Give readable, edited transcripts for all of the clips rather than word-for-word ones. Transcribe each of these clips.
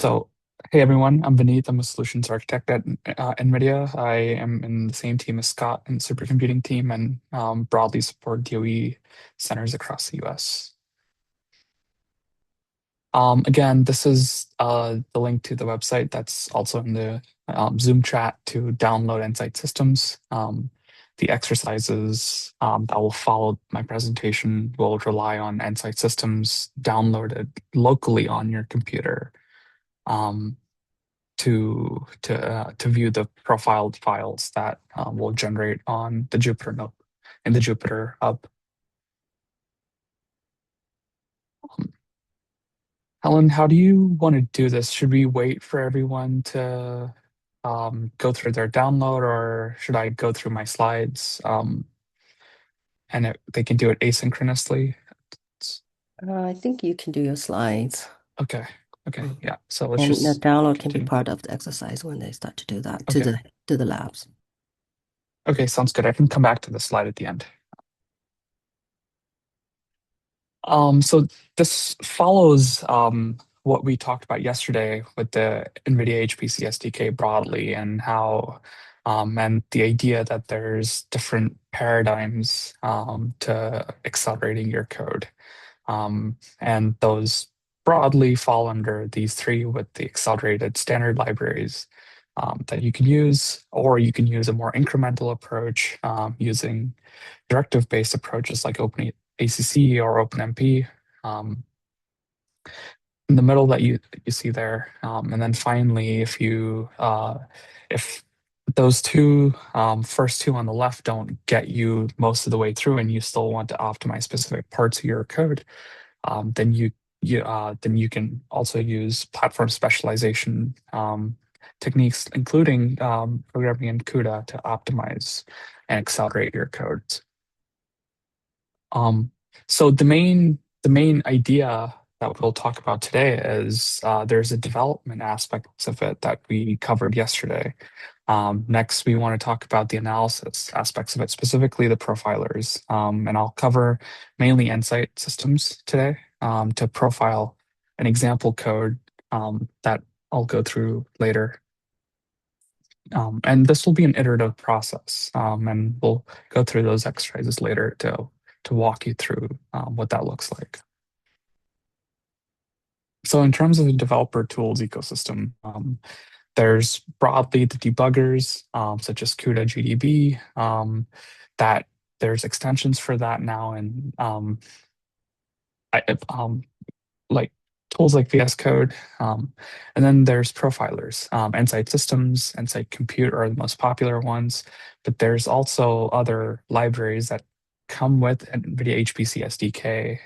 So, hey everyone, I'm Vineet. I'm a solutions architect at NVIDIA. I am in the same team as Scott in the supercomputing team and broadly support DOE centers across the US. Again, this is the link to the website that's also in the Zoom chat to download Insight Systems. The exercises that will follow my presentation will rely on Insight Systems downloaded locally on your computer. Um, to view the profiled files that will generate on the Jupyter node in the Jupyter hub. Um, Helen, how do you want to do this? Should we wait for everyone to go through their download, or should I go through my slides and they can do it asynchronously? It's- I think you can do your slides, okay, okay, yeah. So let's and the just download can be continue. part of the exercise when they start to do that to Okay, the labs. okay, sounds good. I can come back to the slide at the end. So this follows what we talked about yesterday with the NVIDIA HPC SDK broadly and how and the idea that there's different paradigms to accelerating your code. And those broadly fall under these three with the accelerated standard libraries that you can use, or you can use a more incremental approach using directive-based approaches like OpenACC or OpenMP. Um, in the middle that you see there, and then finally, if those two first two on the left don't get you most of the way through, and you still want to optimize specific parts of your code, then you can also use platform specialization techniques, including programming in CUDA to optimize and accelerate your codes. Um, so the main idea that we'll talk about today is there's a development aspect of it that we covered yesterday. Next, we want to talk about the analysis aspects of it, specifically the profilers. And I'll cover mainly Insight systems today to profile an example code that I'll go through later. And this will be an iterative process, and we'll go through those exercises later to walk you through what that looks like. So in terms of the developer tools ecosystem, there's broadly the debuggers, such as CUDA GDB, that there's extensions for that now, and I, like tools like VS Code. And then there's profilers. Insight Systems, Insight Compute are the most popular ones, but there's also other libraries that come with NVIDIA HPC SDK,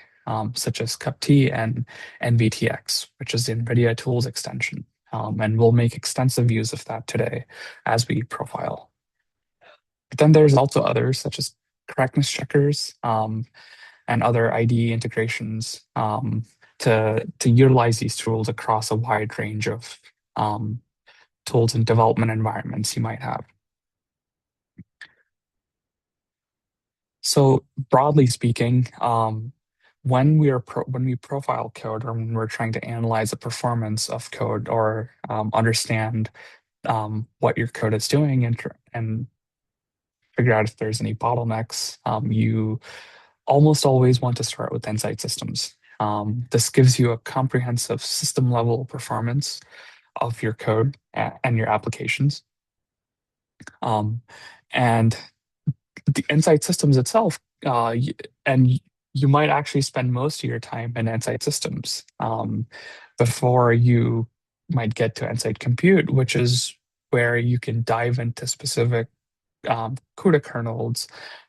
such as CupT and NVTX, which is the NVIDIA Tools extension. And we'll make extensive use of that today as we profile. But then there's also others, such as correctness checkers, and other IDE integrations to utilize these tools across a wide range of um, tools and development environments you might have. So broadly speaking, when we profile code or when we're trying to analyze the performance of code or understand what your code is doing and figure out if there's any bottlenecks, you almost always want to start with Insight Systems. This gives you a comprehensive system level performance of your code and your applications. Um, and the Insight Systems itself, and you might actually spend most of your time in Insight Systems before you might get to Insight Compute, which is where you can dive into specific CUDA kernels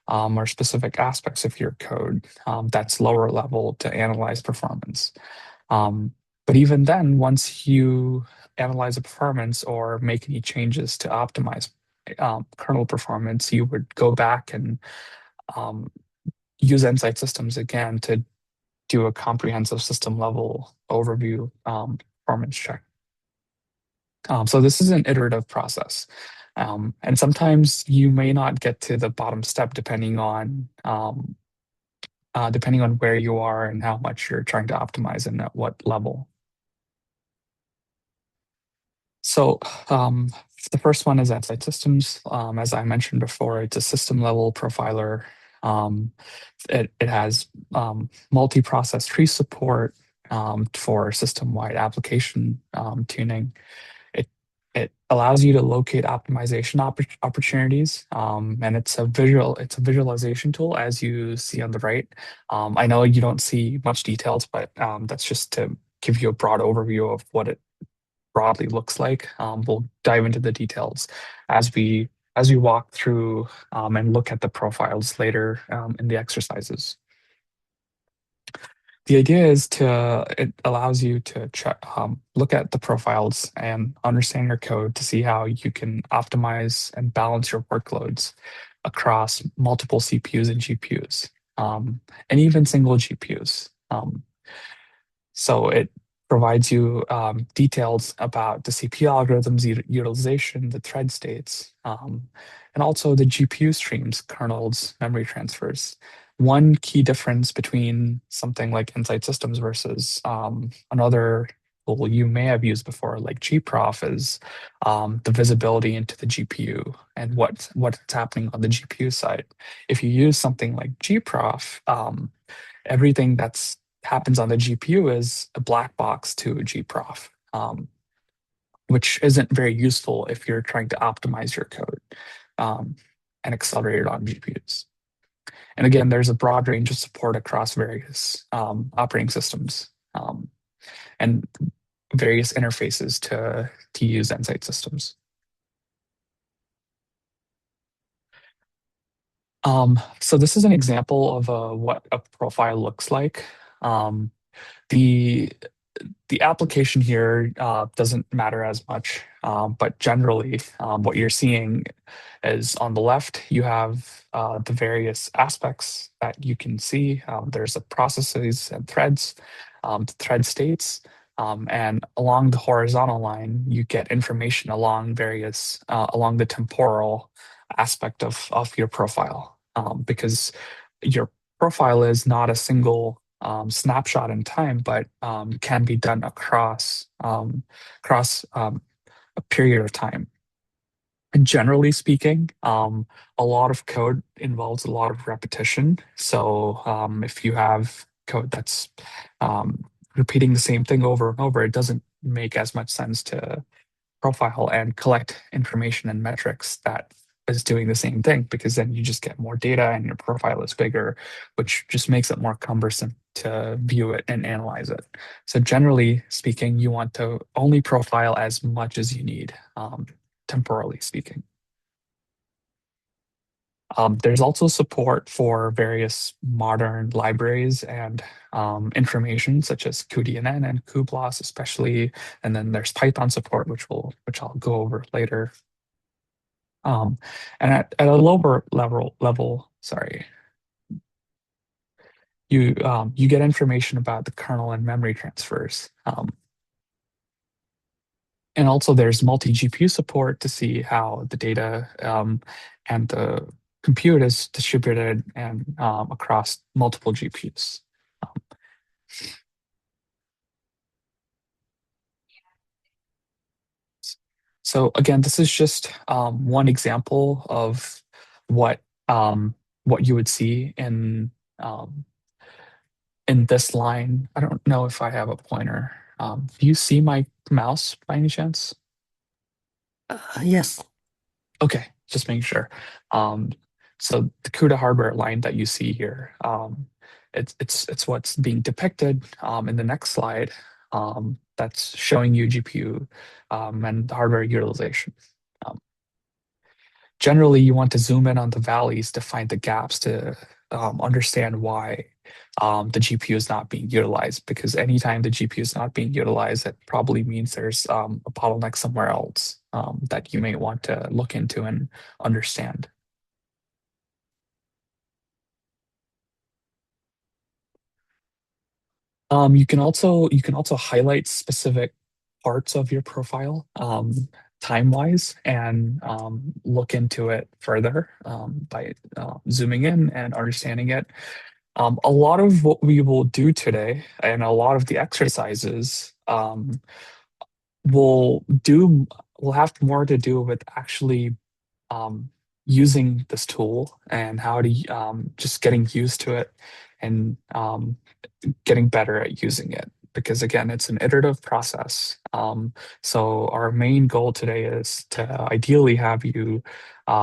or specific aspects of your code that's lower level to analyze performance. Um, but even then, once you analyze the performance or make any changes to optimize kernel performance, you would go back and um, use Insight Systems again to do a comprehensive system level overview performance check. So this is an iterative process. And sometimes you may not get to the bottom step depending on where you are and how much you're trying to optimize and at what level. So um, the first one is Insight Systems. As I mentioned before, it's a system level profiler. Um, it has multi-process tree support for system-wide application tuning. It it allows you to locate optimization opportunities, and it's a visualization tool, as you see on the right. I know you don't see much details, but that's just to give you a broad overview of what it broadly looks like. We'll dive into the details as we walk through and look at the profiles later in the exercises. The idea is it allows you to look at the profiles and understand your code to see how you can optimize and balance your workloads across multiple CPUs and GPUs, and even single GPUs. So it provides you details about the CPU algorithms utilization, the thread states, and also the GPU streams, kernels, memory transfers. One key difference between something like Insight Systems versus another tool you may have used before, like gprof, is the visibility into the GPU and what's happening on the GPU side. If you use something like gprof, everything that's happens on the GPU is a black box to a gprof, which isn't very useful if you're trying to optimize your code um, and accelerate it on GPUs. And again, there's a broad range of support across various operating systems and various interfaces to use Insight systems. So this is an example of what a profile looks like. Um, the the application here doesn't matter as much, but generally, what you're seeing is on the left, you have the various aspects that you can see. There's the processes and threads, the thread states, and along the horizontal line, you get information along the temporal aspect of your profile, because your profile is not a single snapshot in time, but can be done across a period of time. And generally speaking, a lot of code involves a lot of repetition. So if you have code that's um, repeating the same thing over and over, it doesn't make as much sense to profile and collect information and metrics that is doing the same thing, because then you just get more data and your profile is bigger, which just makes it more cumbersome to view it and analyze it. So generally speaking, you want to only profile as much as you need, temporally speaking. There's also support for various modern libraries and information such as cuDNN and cuBLAS especially, and then there's Python support, which I'll go over later. Um, and at a lower level, sorry, you get information about the kernel and memory transfers. And also there's multi-GPU support to see how the data and the compute is distributed and across multiple GPUs. So again, this is just one example of what what you would see um, in this line. I don't know if I have a pointer. Do you see my mouse by any chance? Yes. Okay, just making sure. Um, so the CUDA hardware line that you see here, it's what's being depicted in the next slide. That's showing you GPU and hardware utilization. Um, Generally, you want to zoom in on the valleys to find the gaps to understand why the GPU is not being utilized. Because anytime the GPU is not being utilized, it probably means there's a bottleneck somewhere else that you may want to look into and understand. You can also highlight specific parts of your profile time-wise and look into it further by zooming in and understanding it. A lot of what we will do today and a lot of the exercises will do will have more to do with actually um, using this tool and how to just getting used to it and getting better at using it. Because again, it's an iterative process. So our main goal today is to ideally have you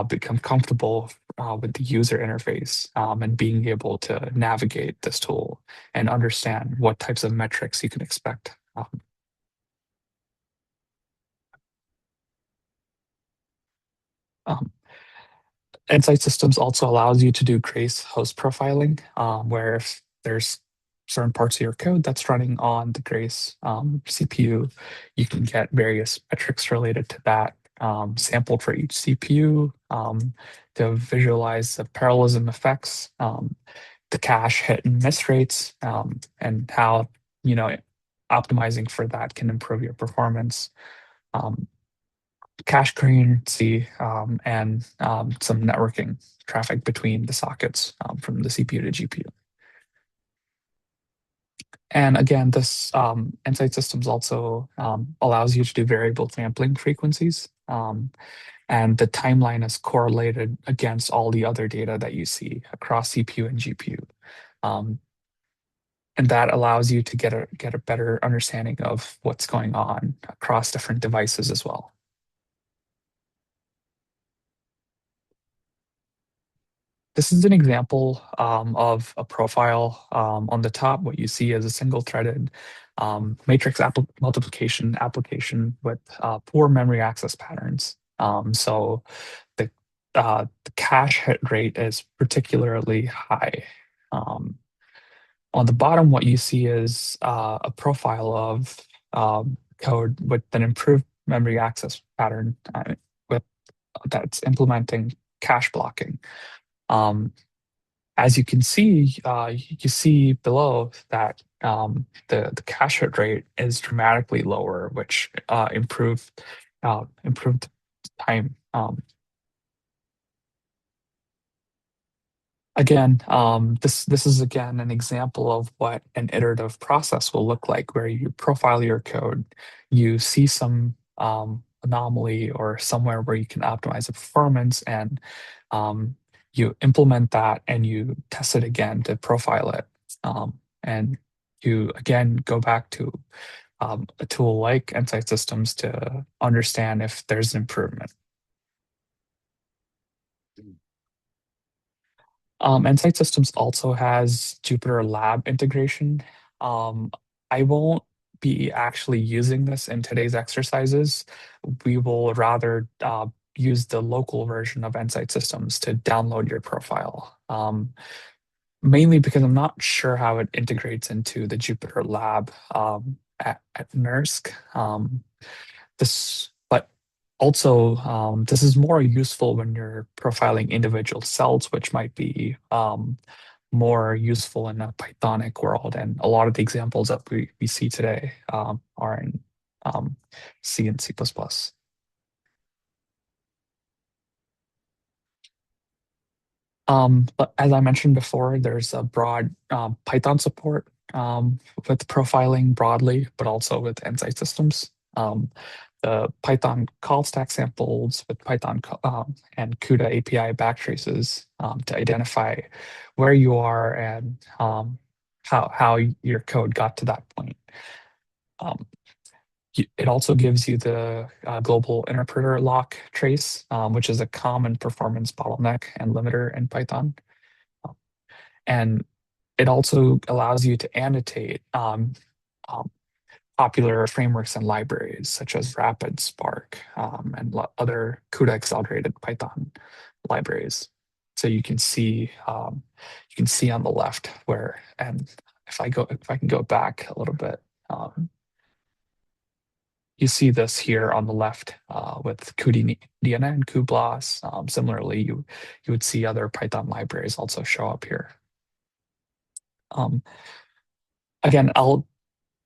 become comfortable with the user interface and being able to navigate this tool and understand what types of metrics you can expect. Um, Insight Systems also allows you to do Grace host profiling, where if there's certain parts of your code that's running on the Grace CPU, you can get various metrics related to that, sampled for each CPU to visualize the parallelism effects, the cache hit and miss rates, and how, you know, optimizing for that can improve your performance. Um, Cache coherency and some networking traffic between the sockets from the CPU to GPU. And again, this Insight Systems also allows you to do variable sampling frequencies. And the timeline is correlated against all the other data that you see across CPU and GPU. Um, and that allows you to get a better understanding of what's going on across different devices as well. This is an example of a profile. On the top, what you see is a single-threaded matrix multiplication application with poor memory access patterns. So the cache hit rate is particularly high. Um, on the bottom, what you see is a profile of code with an improved memory access pattern with that's implementing cache blocking. Um, as you can see, you see below that the cache hit rate is dramatically lower, which improved time. Again, this is again an example of what an iterative process will look like, where you profile your code, you see some anomaly or somewhere where you can optimize the performance, and you implement that and you test it again to profile it, and you again go back to a tool like Insight Systems to understand if there's an improvement. Insight Systems also has Jupyter Lab integration. Um, I won't be actually using this in today's exercises. We will rather use the local version of Insight Systems to download your profile. Mainly because I'm not sure how it integrates into the Jupyter Lab at NERSC. But also, this is more useful when you're profiling individual cells, which might be more useful in a Pythonic world. And a lot of the examples that we see today are in um, C and C++. But as I mentioned before, there's a broad Python support with profiling broadly, but also with Insight Systems. The Python call stack samples with Python and CUDA API backtraces to identify where you are and how your code got to that point. Um, it also gives you the global interpreter lock trace, which is a common performance bottleneck and limiter in Python. And it also allows you to annotate um, popular frameworks and libraries such as Rapid, Spark, and other CUDA accelerated Python libraries. So you can see on the left where, and if I can go back a little bit, you see this here on the left with cuDNN and cuBLAS. Similarly, you would see other Python libraries also show up here. Um, Again, I'll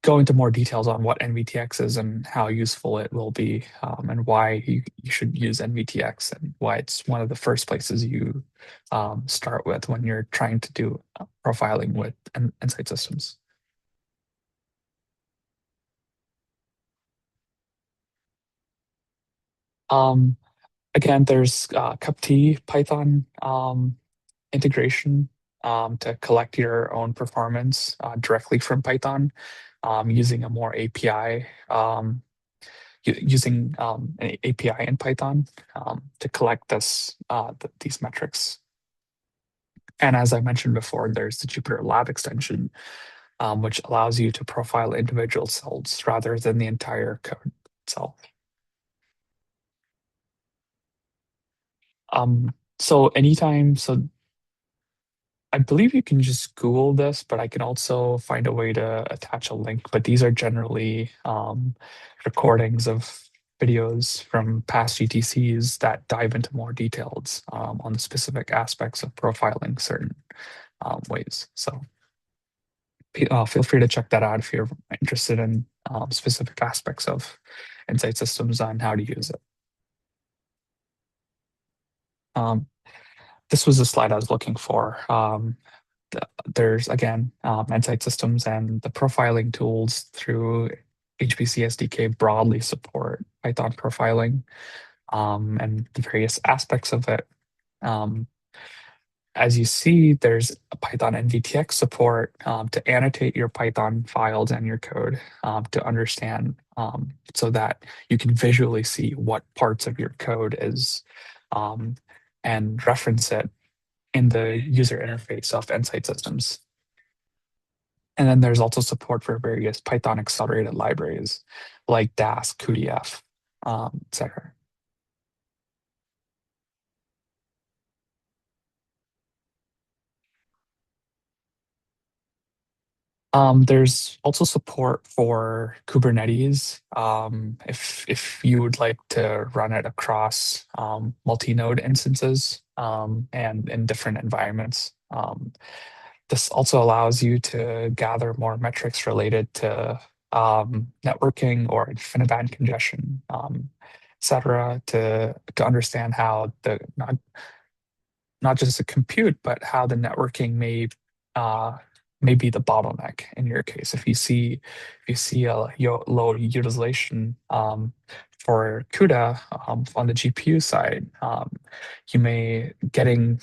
go into more details on what NVTX is and how useful it will be, and why you should use NVTX and why it's one of the first places you start with when you're trying to do profiling with Insight Systems. Um, Again, there's cup T Python integration to collect your own performance directly from Python using a more API using an API in Python to collect these metrics. And as I mentioned before, there's the Jupyter Lab extension, which allows you to profile individual cells rather than the entire code itself. So anytime, so I believe you can just Google this, but I can also find a way to attach a link. But these are generally recordings of videos from past GTCs that dive into more details on the specific aspects of profiling certain ways. So feel free to check that out if you're interested in specific aspects of Insight Systems and how to use it. Um, this was the slide I was looking for. There's again Insight Systems and the profiling tools through HPC SDK broadly support Python profiling and the various aspects of it. Um, as you see, there's a Python NVTX support to annotate your Python files and your code to understand so that you can visually see what parts of your code is um, and reference it in the user interface of Insight Systems. And then there's also support for various Python accelerated libraries like DAS, cuDF, etc. There's also support for Kubernetes if you would like to run it across multi-node instances and in different environments. This also allows you to gather more metrics related to networking or InfiniBand congestion, et cetera, to understand how not just the compute, but how the networking uh, may be the bottleneck in your case. If you see a low utilization for CUDA on the GPU side, you may getting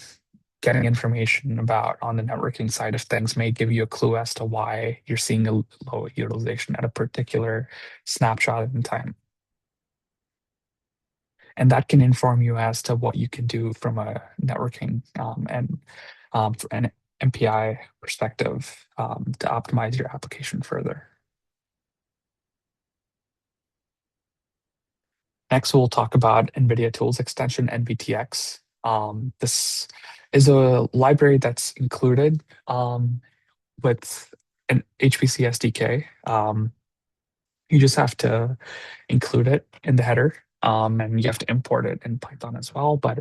information about on the networking side of things may give you a clue as to why you're seeing a low utilization at a particular snapshot in time. And that can inform you as to what you can do from a networking and an MPI perspective to optimize your application further. Next, we'll talk about NVIDIA Tools Extension, NVTX. This is a library that's included with an HPC SDK. You just have to include it in the header, and you have to import it in Python as well. But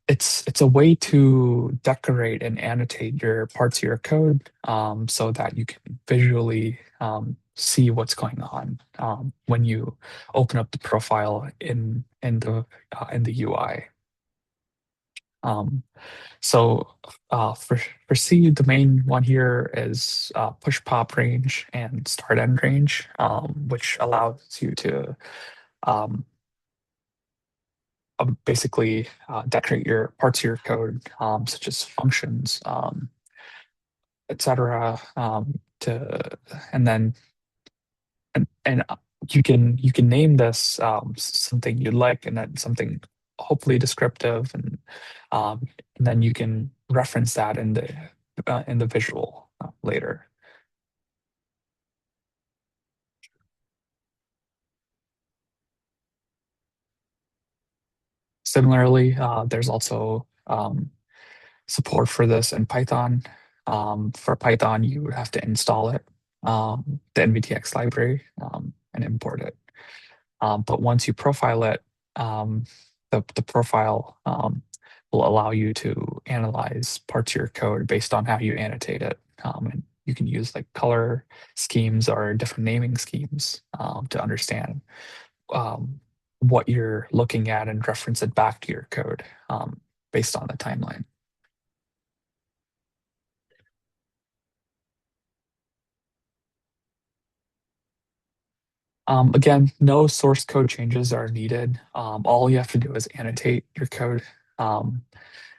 it's a way to decorate and annotate your parts of your code so that you can visually see what's going on when you open up the profile in the UI. Um, so for C, the main one here is push pop range and start end range, which allows you to um, basically decorate your parts of your code, such as functions, etc. To and then and you can name this something you like, and then something hopefully descriptive, and then you can reference that in the visual later. Similarly, there's also support for this in Python. For Python, you would have to install it, the NVTX library, and import it. But once you profile it, the profile will allow you to analyze parts of your code based on how you annotate it. And you can use like color schemes or different naming schemes to understand um, what you're looking at and reference it back to your code based on the timeline. Again, no source code changes are needed. All you have to do is annotate your code. Um,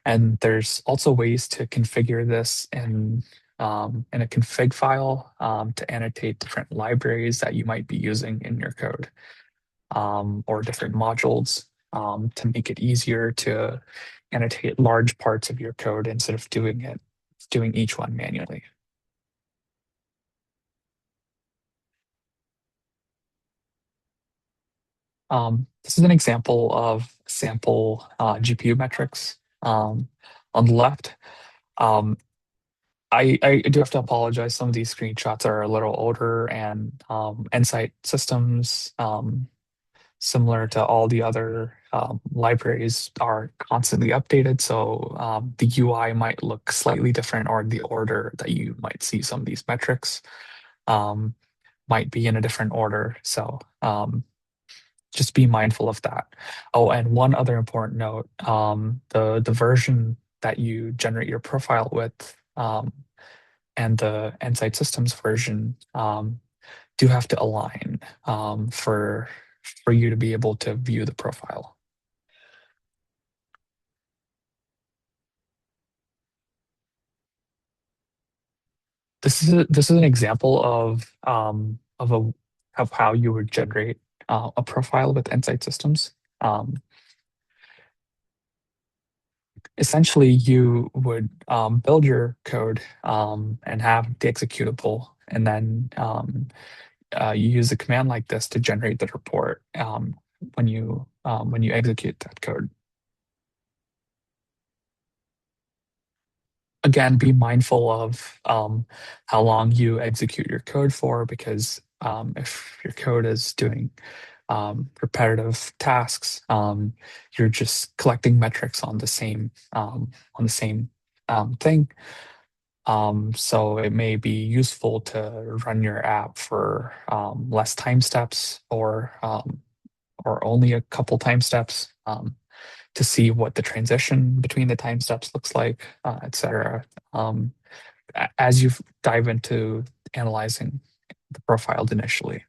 and there's also ways to configure this in a config file to annotate different libraries that you might be using in your code or different modules to make it easier to annotate large parts of your code instead of doing each one manually. This is an example of sample GPU metrics. On the left, um, I do have to apologize. Some of these screenshots are a little older, and Nsight systems, similar to all the other libraries, are constantly updated. So the UI might look slightly different, or the order that you might see some of these metrics um, might be in a different order. So just be mindful of that. Oh, and one other important note, the version that you generate your profile with and the Nsight Systems version do have to align for you to be able to view the profile. This is an example of how you would generate a profile with Nsight Systems. Um, Essentially, you would build your code and have the executable, and then you use a command like this to generate the report when you execute that code. Again, be mindful of how long you execute your code for, because if your code is doing repetitive tasks, you're just collecting metrics on the same thing. So it may be useful to run your app for less time steps or only a couple time steps to see what the transition between the time steps looks like, etc. Um, as you dive into analyzing the profile initially.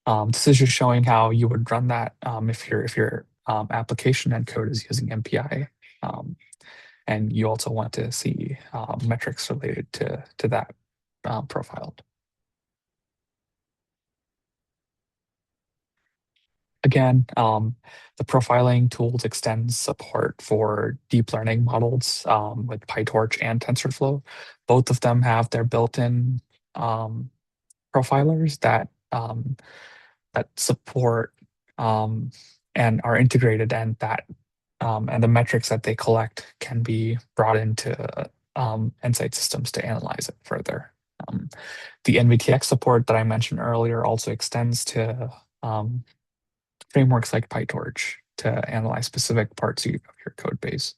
This is just showing how you would run that if your application and code is using MPI, and you also want to see metrics related to that profile. Again, the profiling tools extends support for deep learning models with PyTorch and TensorFlow. Both of them have their built-in um, profilers that support um, and are integrated, and the metrics that they collect can be brought into Nsight systems to analyze it further. Um, the NVTX support that I mentioned earlier also extends to frameworks like PyTorch to analyze specific parts of your code base.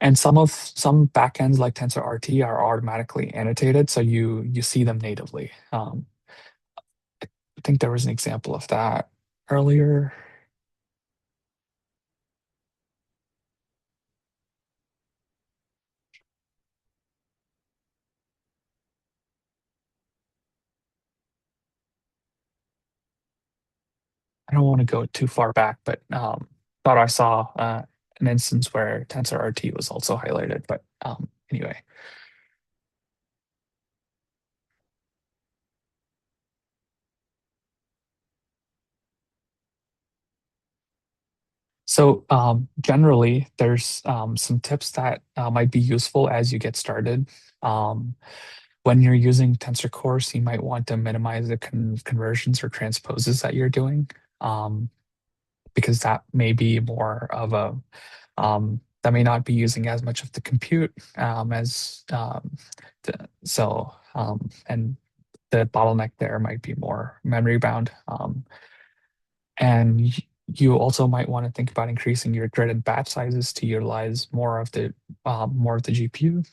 And some backends like TensorRT are automatically annotated, so you see them natively. I think there was an example of that earlier. I don't want to go too far back, but thought I saw an instance where TensorRT was also highlighted. But anyway, so generally, there's some tips that might be useful as you get started. Um, when you're using tensor cores, you might want to minimize the conversions or transposes that you're doing, because that may be more of a that may not be using as much of the compute as and the bottleneck there might be more memory bound. And you also might want to think about increasing your grid and batch sizes to utilize more of the GPU.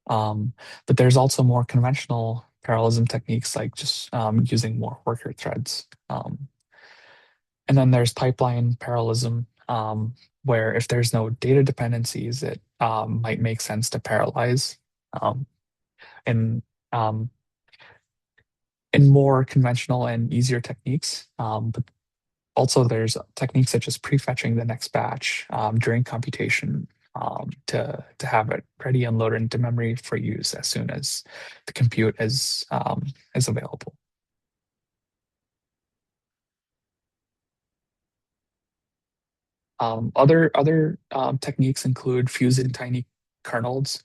But there's also more conventional parallelism techniques like just using more worker threads. And then there's pipeline parallelism, where if there's no data dependencies, might make sense to parallelize um, in um, in more conventional and easier techniques. But also, there's techniques such as prefetching the next batch during computation to have it ready and loaded into memory for use as soon as the compute is available. Other techniques include fusing tiny kernels,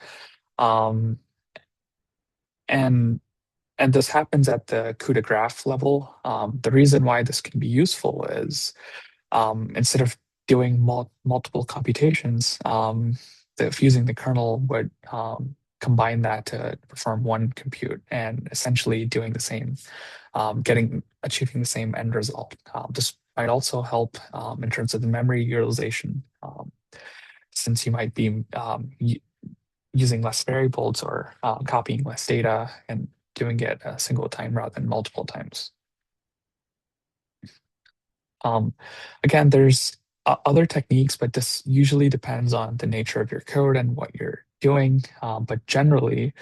um, and and this happens at the coup de graph level. The reason why this can be useful is instead of doing multiple computations, fusing the kernel would combine that to perform one compute and essentially doing the same, achieving the same end result. This might also help in terms of the memory utilization, since you might be using less variables or copying less data and doing it a single time rather than multiple times. Um, Again, there's other techniques, but this usually depends on the nature of your code and what you're doing. But generally,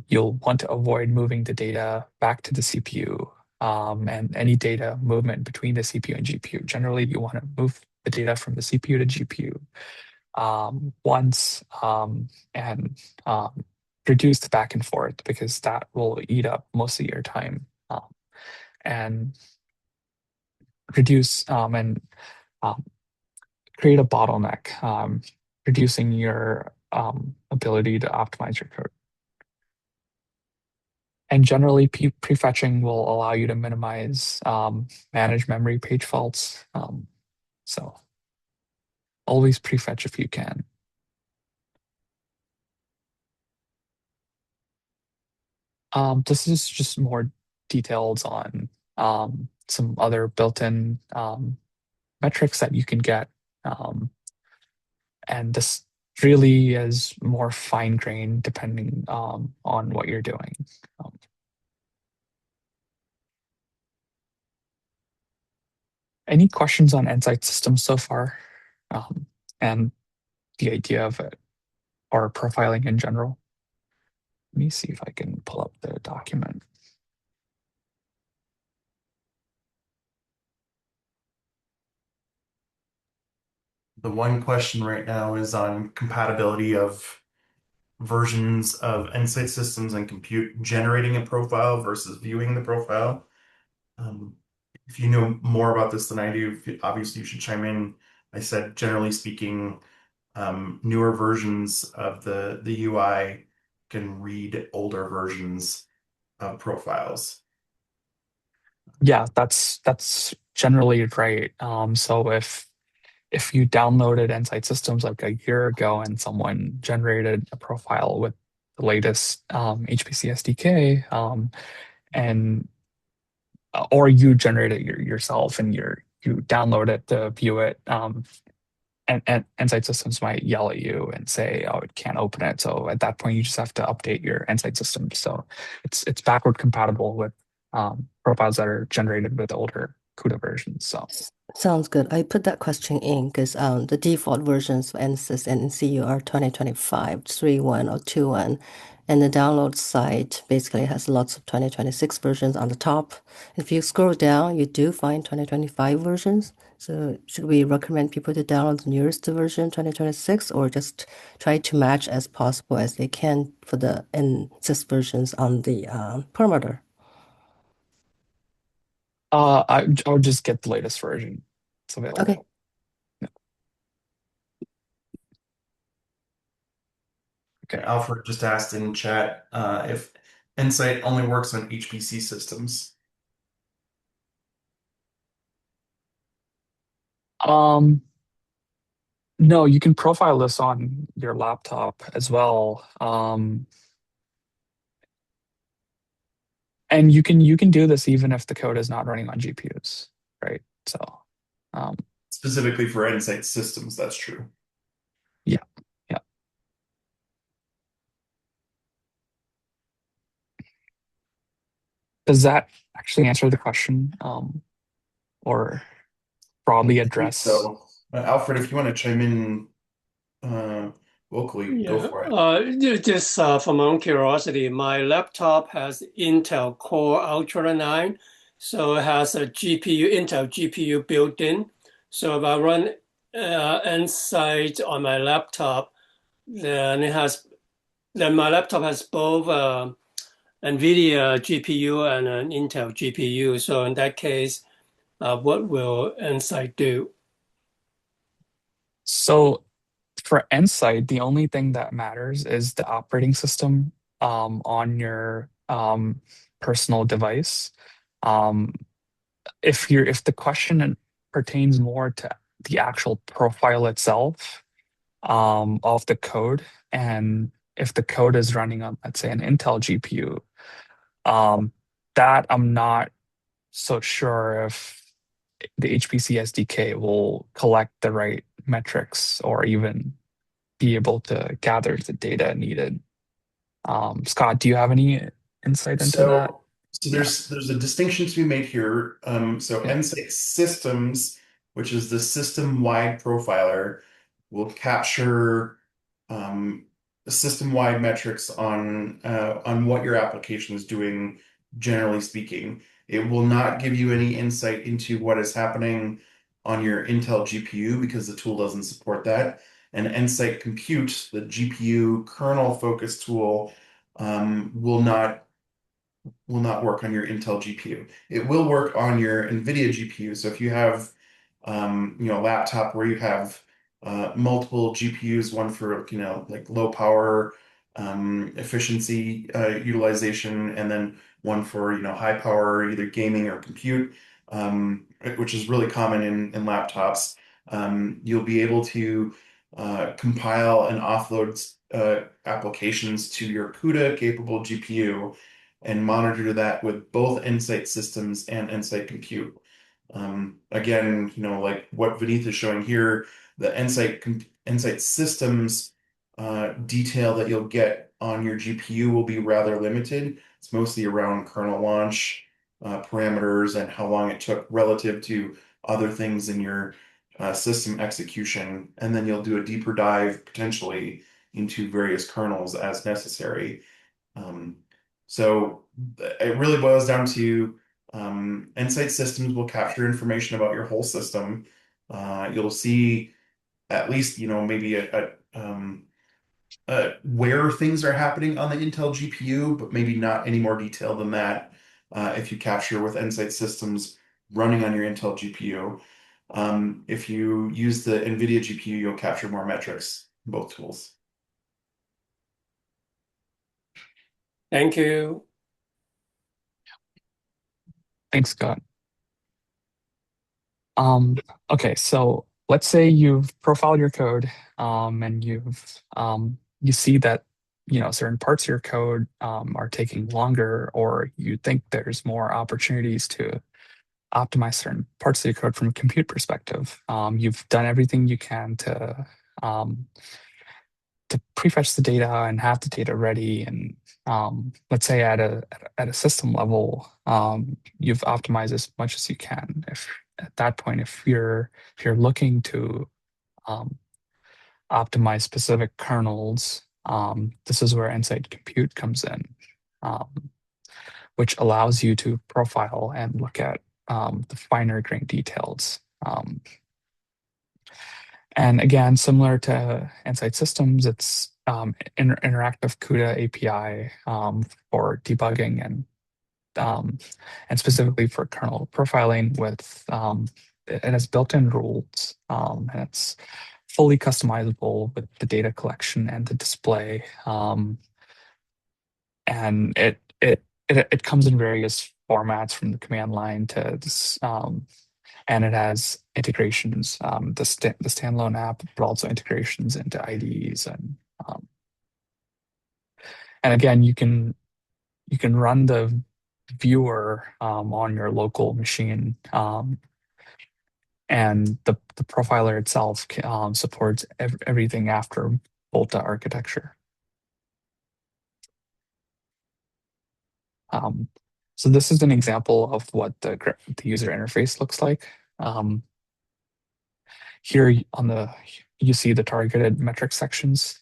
you'll want to avoid moving the data back to the CPU and any data movement between the CPU and GPU. Generally, you want to move the data from the CPU to GPU once and reduce the back and forth because that will eat up most of your time and reduce and um, create a bottleneck, reducing your ability to optimize your code. And generally, prefetching will allow you to minimize manage memory page faults. So always prefetch if you can. This is just more details on some other built-in metrics that you can get. Um, and this really is more fine-grained depending on what you're doing. Um, any questions on Insight systems so far? Um, and the idea of it or profiling in general? Let me see if I can pull up the document. The one question right now is on compatibility of versions of Insight systems and compute generating a profile versus viewing the profile. Um, if you know more about this than I do, obviously you should chime in. I said, generally speaking, newer versions of the UI can read older versions of profiles. Yeah, that's generally right. So if you downloaded Insight Systems like a year ago and someone generated a profile with the latest HPC SDK, and or you generate it yourself and you download it to view it, and Insight Systems might yell at you and say, "Oh, it can't open it." So at that point, you just have to update your Insight System. So it's backward compatible with profiles that are generated with older CUDA versions. So Sounds good. I put that question in because the default versions of NSYS and NCU are 2025, 3.1 or 2.1. And the download site basically has lots of 2026 versions on the top. If you scroll down, you do find 2025 versions. So should we recommend people to download the newest version, 2026, or just try to match as possible as they can for the NSYS versions on the parameter? I would just get the latest version. It's available. Okay. Okay. Alfred just asked in chat if Insight only works on HPC systems. Um, no, you can profile this on your laptop as well. And you can do this even if the code is not running on GPUs, right? So, um, Specifically for Insight systems, that's true. yeah, yeah. Does that actually answer the question, or broadly I think address? so. Alfred, if you want to chime in, uh, locally, go Yeah, for it. just for my own curiosity, my laptop has Intel Core Ultra 9, so it has a GPU, Intel GPU built in. So if I run Nsight on my laptop, then my laptop has both NVIDIA GPU and an Intel GPU. So in that case, what will Nsight do? So for Nsight, the only thing that matters is the operating system on your personal device. Um, if the question pertains more to the actual profile itself of the code, and if the code is running on, let's say, an Intel GPU, um, that I'm not so sure if the HPC SDK will collect the right metrics or even be able to gather the data needed. Scott, do you have any insight into that? So, so Yeah. there's a distinction to be made here. So Yeah. NSIC systems, which is the system-wide profiler, will capture um, system-wide metrics on what your application is doing, generally speaking. It will not give you any insight into what is happening on your Intel GPU because the tool doesn't support that. And Nsight Compute, the GPU kernel focused tool, will not work on your Intel GPU. It will work on your NVIDIA GPU. So if you have, a laptop where you have multiple GPUs, one for, like low power efficiency utilization, and then one for, high power, either gaming or compute, which is really common in laptops, you'll be able to compile and offload applications to your CUDA capable GPU and monitor that with both Nsight systems and Nsight Compute. Again, like what Vineeth is showing here, the Nsight systems detail that you'll get on your GPU will be rather limited. It's mostly around kernel launch parameters and how long it took relative to other things in your system execution. And then you'll do a deeper dive potentially into various kernels as necessary. Um, so it really boils down to Nsight systems will capture information about your whole system. You'll see at least, maybe where things are happening on the Intel GPU, but maybe not any more detail than that if you capture with Nsight systems running on your Intel GPU. If you use the NVIDIA GPU, you'll capture more metrics in both tools. Thank you. Thanks, Scott. Okay, so let's say you've profiled your code, and you see that certain parts of your code are taking longer, or you think there's more opportunities to optimize certain parts of your code from a compute perspective. You've done everything you can um, to prefetch the data and have the data ready. And let's say at a system level, you've optimized as much as you can. If at that point, if you're looking to um, optimize specific kernels, this is where Nsight Compute comes in, um, which allows you to profile and look at the finer grain details. And again, similar to Nsight Systems, it's interactive CUDA API for debugging and specifically for kernel profiling with it has built-in rules, and it's fully customizable with the data collection and the display. And it comes in various formats from the command line to this, and it has integrations, the standalone app, but also integrations into IDEs um, and again, you can run the viewer on your local machine, and the profiler itself supports everything after Volta architecture. Um, so this is an example of what the user interface looks like. Here on you see the targeted metric sections.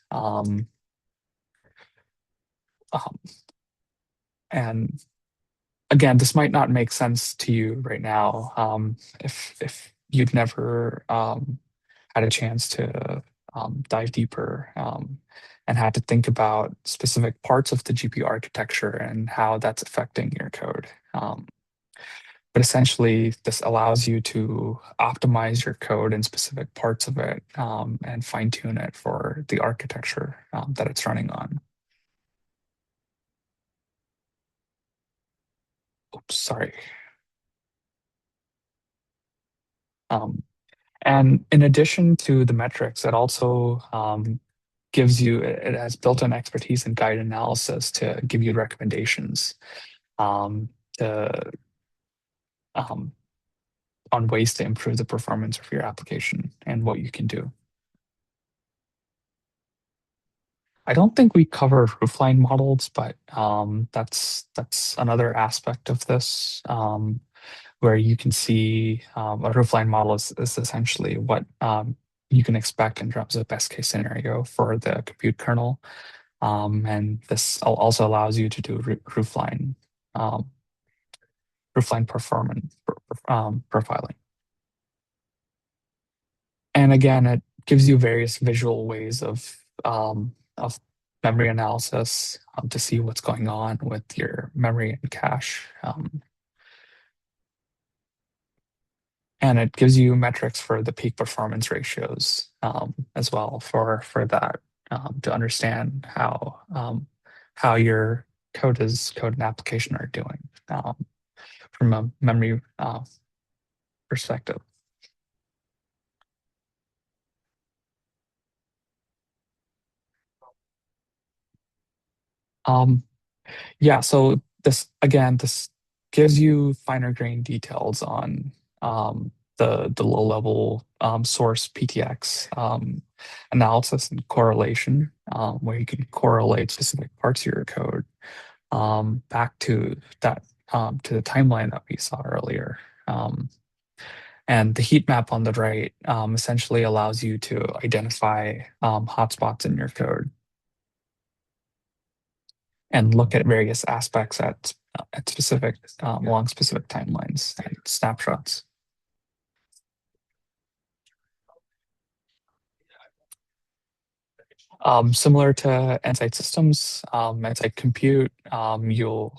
And again, this might not make sense to you right now, if you've never had a chance to dive deeper, and had to think about specific parts of the GPU architecture and how that's affecting your code. But essentially, this allows you to optimize your code in specific parts of it, and fine tune it for the architecture that it's running on. Oops, sorry. And in addition to the metrics, it also it has built-in expertise in guide analysis to give you recommendations, to um, on ways to improve the performance of your application and what you can do. I don't think we cover roofline models, but that's another aspect of this, where you can see a roofline model is essentially what you can expect in terms of best case scenario for the compute kernel. And this also allows you to do roofline performance profiling. And again, it gives you various visual ways of memory analysis, to see what's going on with your memory and cache. And it gives you metrics for the peak performance ratios, as well for that, to understand how your code and application are doing, from a memory perspective. Yeah, so this gives you finer grained details on the low level source PTX analysis and correlation, where you can correlate specific parts of your code back to the timeline that we saw earlier. And the heat map on the right essentially allows you to identify hotspots in your code and look at various aspects at specific along specific timelines and snapshots. Similar to Nsight Systems, Nsight Compute, you'll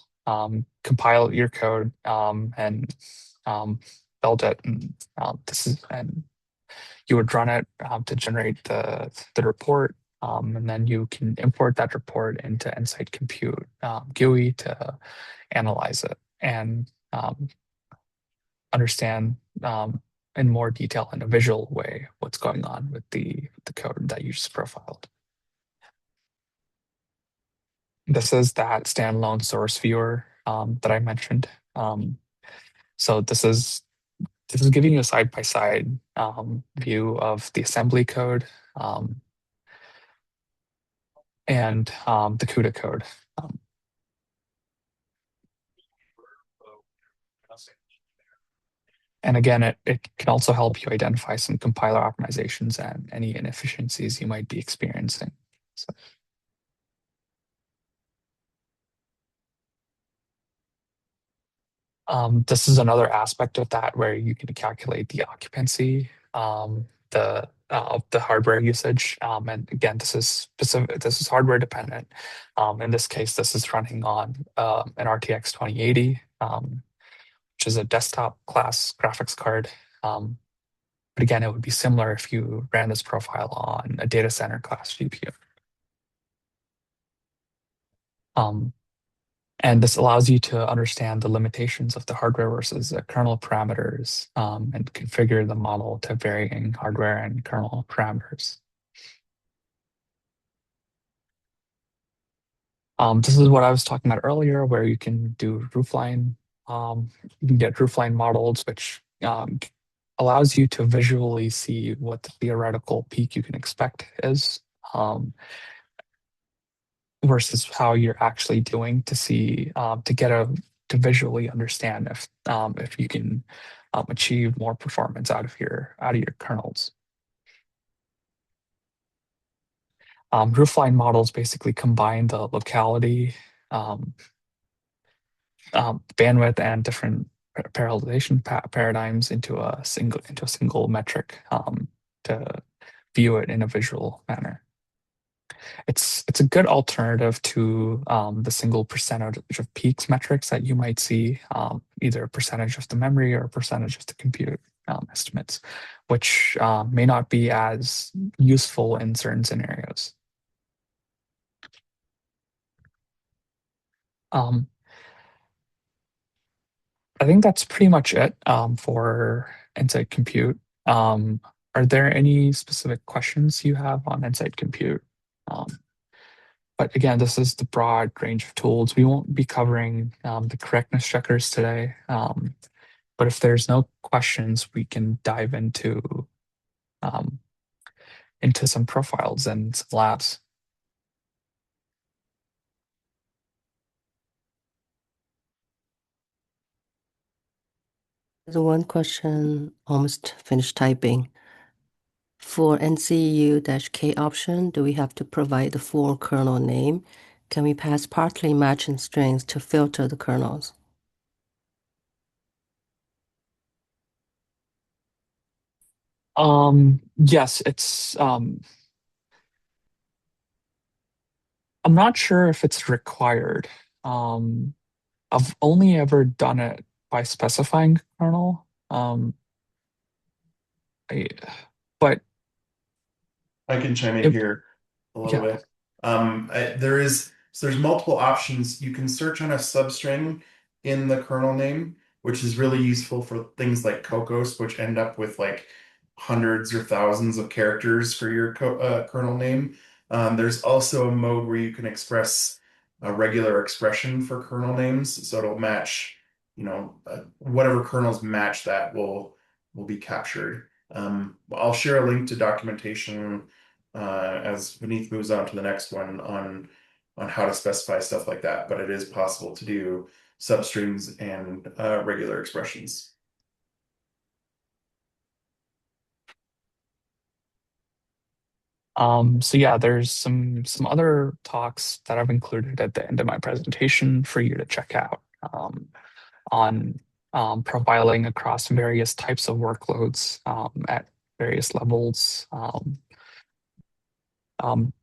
compile your code and build it, and and you would run it to generate the report, and then you can import that report into Nsight Compute GUI to analyze it and understand in more detail in a visual way what's going on with the code that you just profiled. This is that standalone source viewer that I mentioned. So this is giving you a side-by-side view of the assembly code and the CUDA code. And again, it can also help you identify some compiler optimizations and any inefficiencies you might be experiencing. So. This is another aspect of that where you can calculate the occupancy, the hardware usage, and again, this is specific. This is hardware dependent. In this case, this is running on an RTX 2080, which is a desktop class graphics card. But again, it would be similar if you ran this profile on a data center class GPU. And this allows you to understand the limitations of the hardware versus the kernel parameters, and configure the model to varying hardware and kernel parameters. This is what I was talking about earlier, where you can do roofline. You can get roofline models, which allows you to visually see what the theoretical peak you can expect is, versus how you're actually doing, to see to visually understand if you can achieve more performance out of your kernels. Roofline models basically combine the locality, um, bandwidth, and different parallelization paradigms into a single metric to view it in a visual manner. It's a good alternative to the single percentage of peaks metrics that you might see, either a percentage of the memory or a percentage of the compute estimates, which may not be as useful in certain scenarios. I think that's pretty much it for Insight Compute. Are there any specific questions you have on Insight Compute? Um, but again, this is the broad range of tools. We won't be covering the correctness checkers today. But if there's no questions, we can dive um, into some profiles and some labs. There's one question, almost finished typing. For NCU-K option, do we have to provide the full kernel name? Can we pass partly matching strings to filter the kernels? Yes, it's I'm not sure if it's required. Um, I've only ever done it by specifying kernel. I, but I can chime in it, here a little yeah, bit. There's multiple options. You can search on a substring in the kernel name, which is really useful for things like Cocos, which end up with like hundreds or thousands of characters for your kernel name. There's also a mode where you can express a regular expression for kernel names, so it'll match, whatever kernels match that will be captured. I'll share a link to documentation as Vineeth moves on to the next one on how to specify stuff like that. But it is possible to do substrings and regular expressions. so yeah, there's some other talks that I've included at the end of my presentation for you to check out on profiling across various types of workloads at various levels.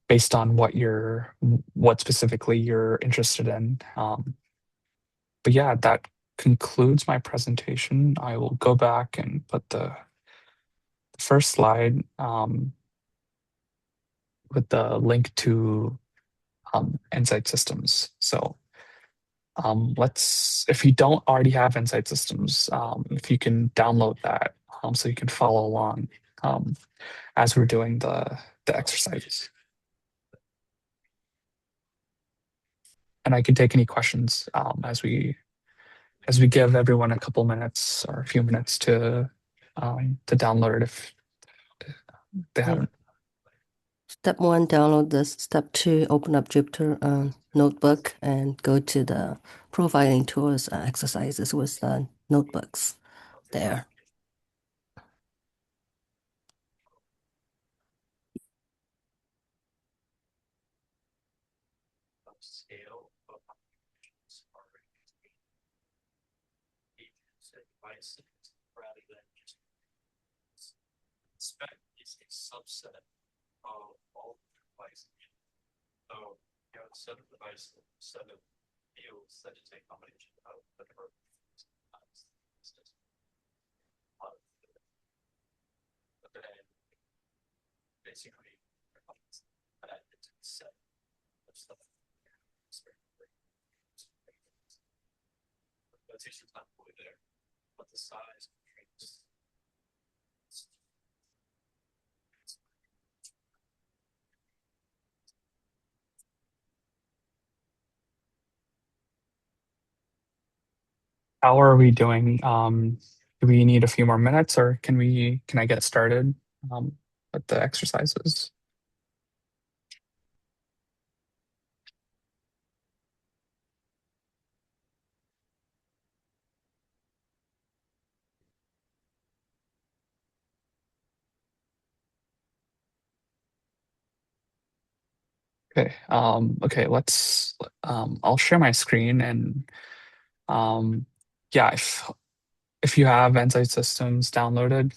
Based on what specifically you're interested in. But yeah, that concludes my presentation. I will go back and put the first slide with the link to Insight Systems. So if you don't already have Insight Systems, if you can download that so you can follow along as we're doing the exercises. And I can take any questions as we give everyone a couple minutes or a few minutes to download it if they haven't. Step 1, download this. Step 2, open up Jupyter Notebook and go to the profiling tools exercises with notebooks there. Rather than just spec is a subset of all devices. So you have a set of devices, a set of fields that is a combination of the number of but then basically that it's a set of stuff. Notation's not fully there, but the size constraints. How are we doing? Do we need a few more minutes or can I get started with the exercises? Okay, I'll share my screen and yeah, if you have Insight Systems downloaded,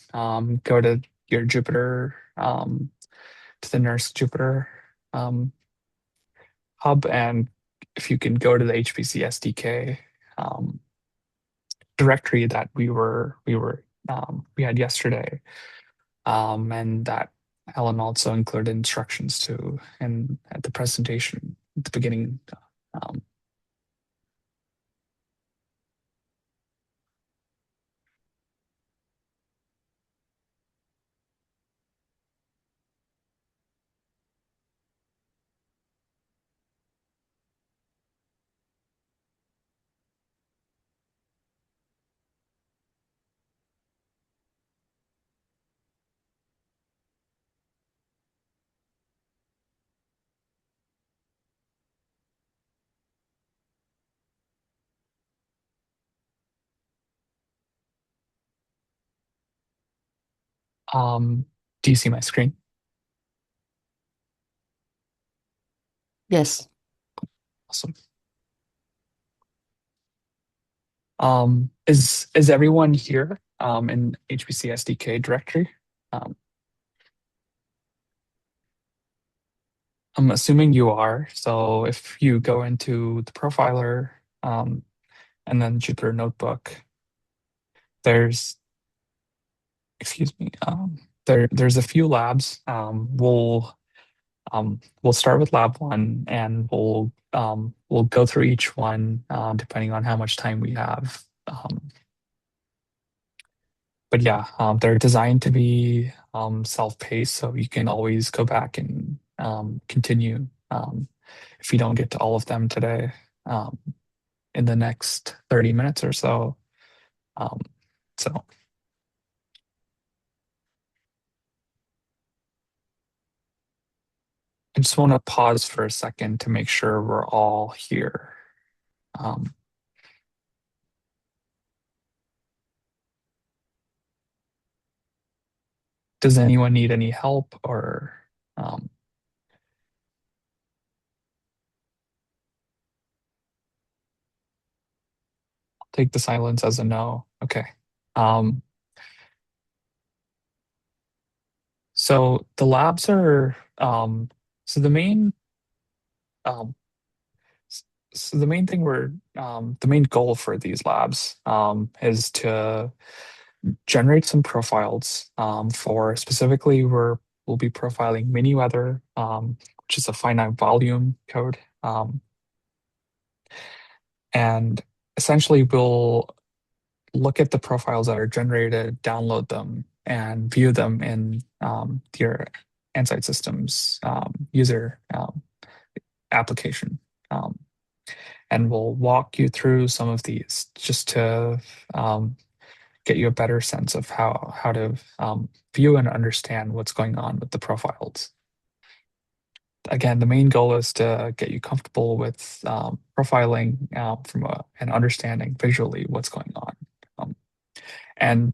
go to your Jupyter, to the NERSC Jupyter um, hub, and if you can go to the HPC SDK um, directory that we had yesterday, and that Ellen also included instructions to and at the presentation at the beginning. Um, do you see my screen? Yes. Awesome. Is everyone here in HPC SDK directory? Um, I'm assuming you are. So if you go into the profiler and then Jupyter Notebook, there's, excuse me, there's a few labs. We'll start with lab one, and we'll go through each one depending on how much time we have. But yeah, they're designed to be self-paced, so you can always go back and continue if you don't get to all of them today in the next 30 minutes or so. Um, so I just want to pause for a second to make sure we're all here. Um, does anyone need any help or um, take the silence as a no? Okay. Um, so the labs are so the main um, so the main thing the main goal for these labs is to generate some profiles for specifically we'll be profiling mini weather, which is a finite volume code, and essentially we'll look at the profiles that are generated, download them, and view them in your Insight Systems user application. And we'll walk you through some of these just to get you a better sense of how to view and understand what's going on with the profiles. Again, the main goal is to get you comfortable with profiling and understanding visually what's going on. And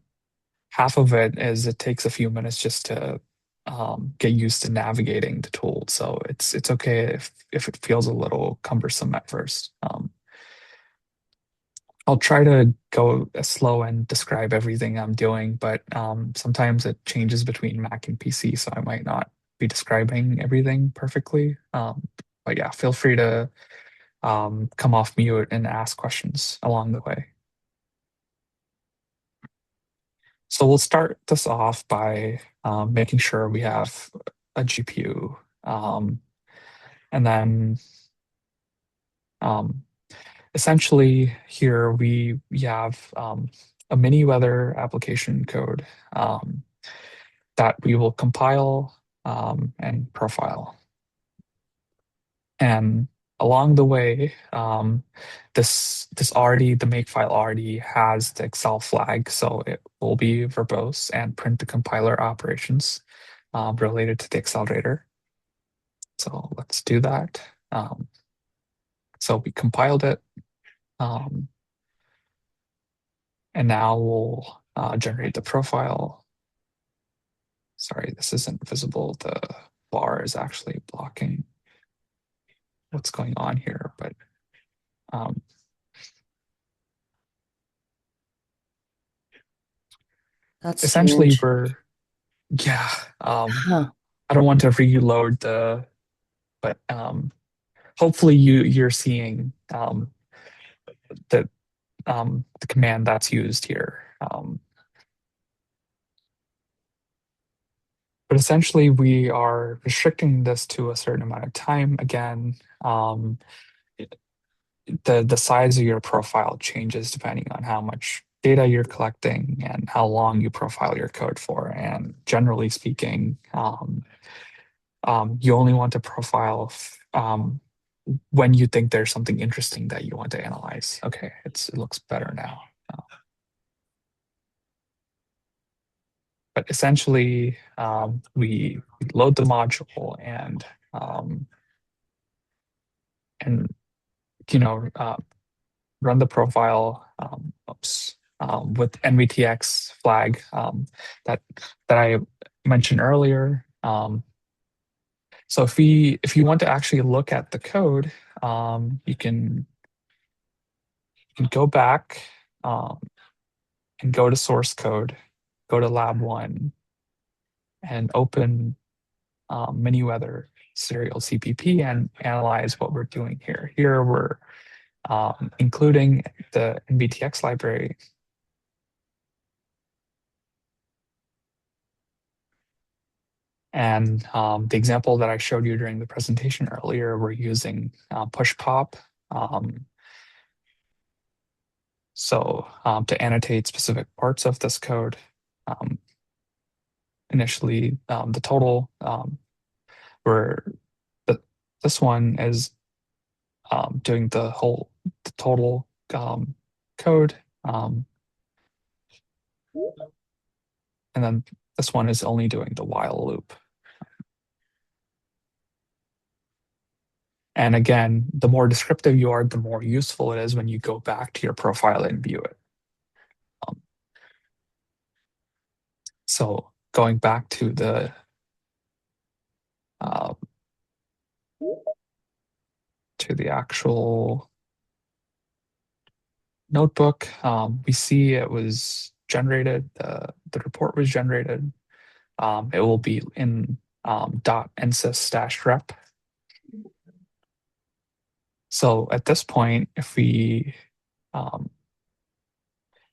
half of it is it takes a few minutes just to get used to navigating the tool. So it's okay if it feels a little cumbersome at first. I'll try to go slow and describe everything I'm doing, but sometimes it changes between Mac and PC, so I might not be describing everything perfectly. But yeah, feel free to come off mute and ask questions along the way. So we'll start this off by making sure we have a GPU, and then essentially here we have a mini weather application code that we will compile and profile. And along the way, the make file already has the Excel flag, so it will be verbose and print the compiler operations related to the accelerator. So let's do that. So we compiled it, and now we'll generate the profile. Sorry, this isn't visible. The bar is actually blocking. what's going on here, but That's essentially strange. yeah. Huh. I don't want to reload but hopefully you're seeing the the command that's used here. But essentially, we are restricting this to a certain amount of time. Again, the size of your profile changes depending on how much data you're collecting and how long you profile your code for. And generally speaking, you only want to profile when you think there's something interesting that you want to analyze. Okay, it looks better now. But essentially, we load the module um, and run the profile with NVTX flag that I mentioned earlier. So if you want to actually look at the code, you can go back and go to source code, go to lab 1, and open Manyweather serial CPP and analyze what we're doing here. Here we're including the NVTX library. And the example that I showed you during the presentation earlier, we're using push pop. So to annotate specific parts of this code, initially the total, where this one is doing the total code, and then this one is only doing the while loop. And again, the more descriptive you are, the more useful it is when you go back to your profile and view it. So going back to the actual notebook, we see it was generated. The report was generated. It will be in .nsys-rep. So at this point, if we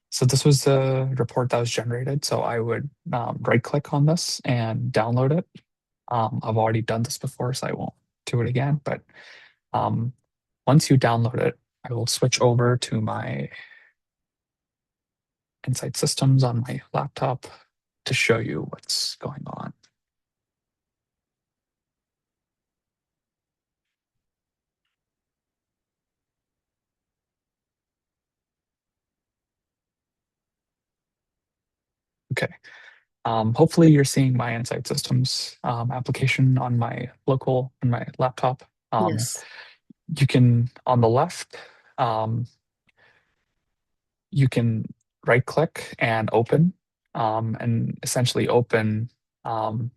so this was the report that was generated. So I would right click on this and download it. I've already done this before, so I won't do it again. But once you download it, I will switch over to my Insight Systems on my laptop to show you what's going on. Okay. Hopefully you're seeing my Insight Systems application on my laptop. Yes. You can, on the left, you can right click and open, and essentially open the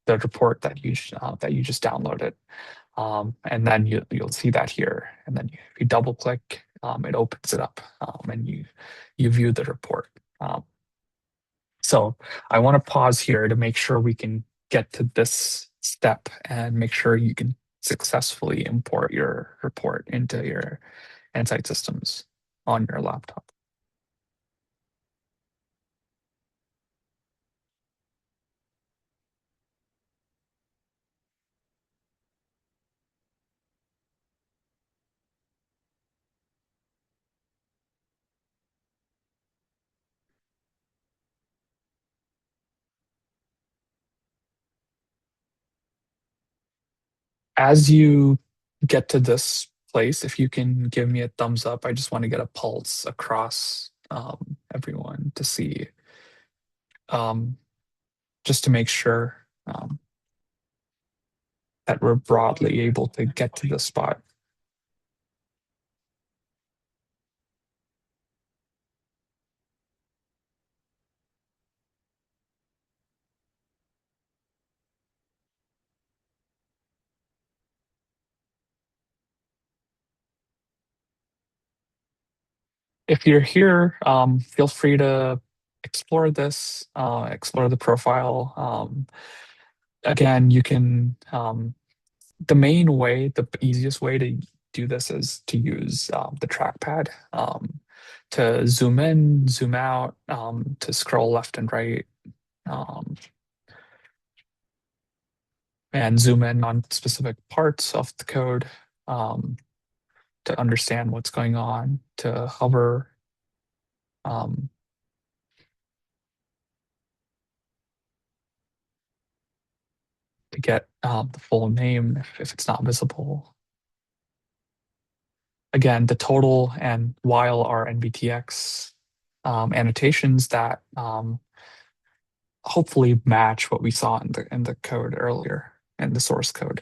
report that you just downloaded. And then you'll see that here. And then if you double click, it opens it up, and you view the report. So I want to pause here to make sure we can get to this step and make sure you can successfully import your report into your Insight Systems on your laptop. As you get to this place, if you can give me a thumbs up, I just want to get a pulse across everyone to see, just to make sure that we're broadly able to get to this spot. if you're here, feel free to explore this, explore the profile. Again, you can, the main way, the easiest way to do this is to use the trackpad to zoom in, zoom out, to scroll left and right, um, and zoom in on specific parts of the code to understand what's going on, to hover. Um, to get the full name if it's not visible. Again, the total and while are NVTX annotations that hopefully match what we saw in the code earlier, in the source code.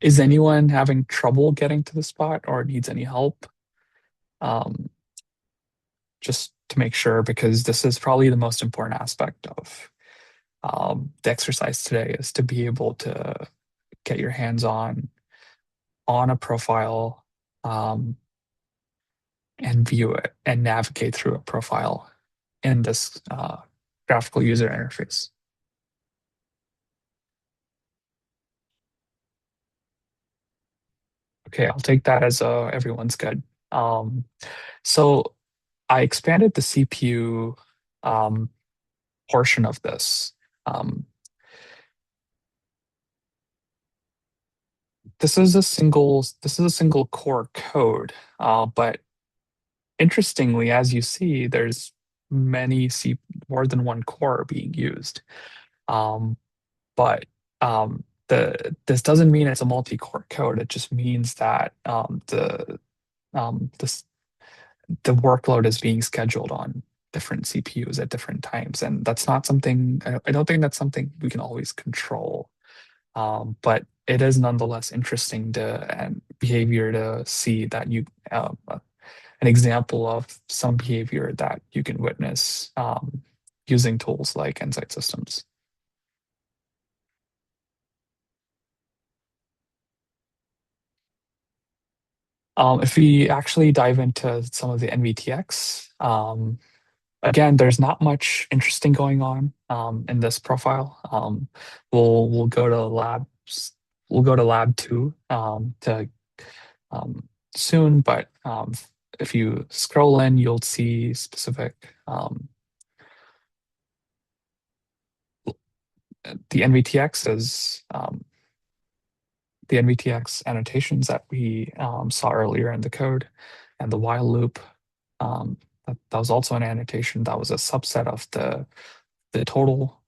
Is anyone having trouble getting to the spot or needs any help? Just to make sure, because this is probably the most important aspect of the exercise today, is to be able to get your hands on a profile and view it and navigate through a profile in this graphical user interface. Okay, I'll take that as everyone's good. So I expanded the CPU portion of this. This is a single core code, but interestingly, as you see, there's more than one core being used. But this doesn't mean it's a multi-core code. It just means that this the workload is being scheduled on different CPUs at different times, and that's not something I don't think that's something we can always control. But it is nonetheless interesting and behavior to see that an example of some behavior that you can witness using tools like Insight Systems. If we actually dive into some of the NVTX, again, there's not much interesting going on in this profile. We'll go to labs. We'll go to lab 2 to soon, but if you scroll in, you'll see specific the NVTX is the NVTX annotations that we saw earlier in the code, and the while loop. That was also an annotation that was a subset of the total.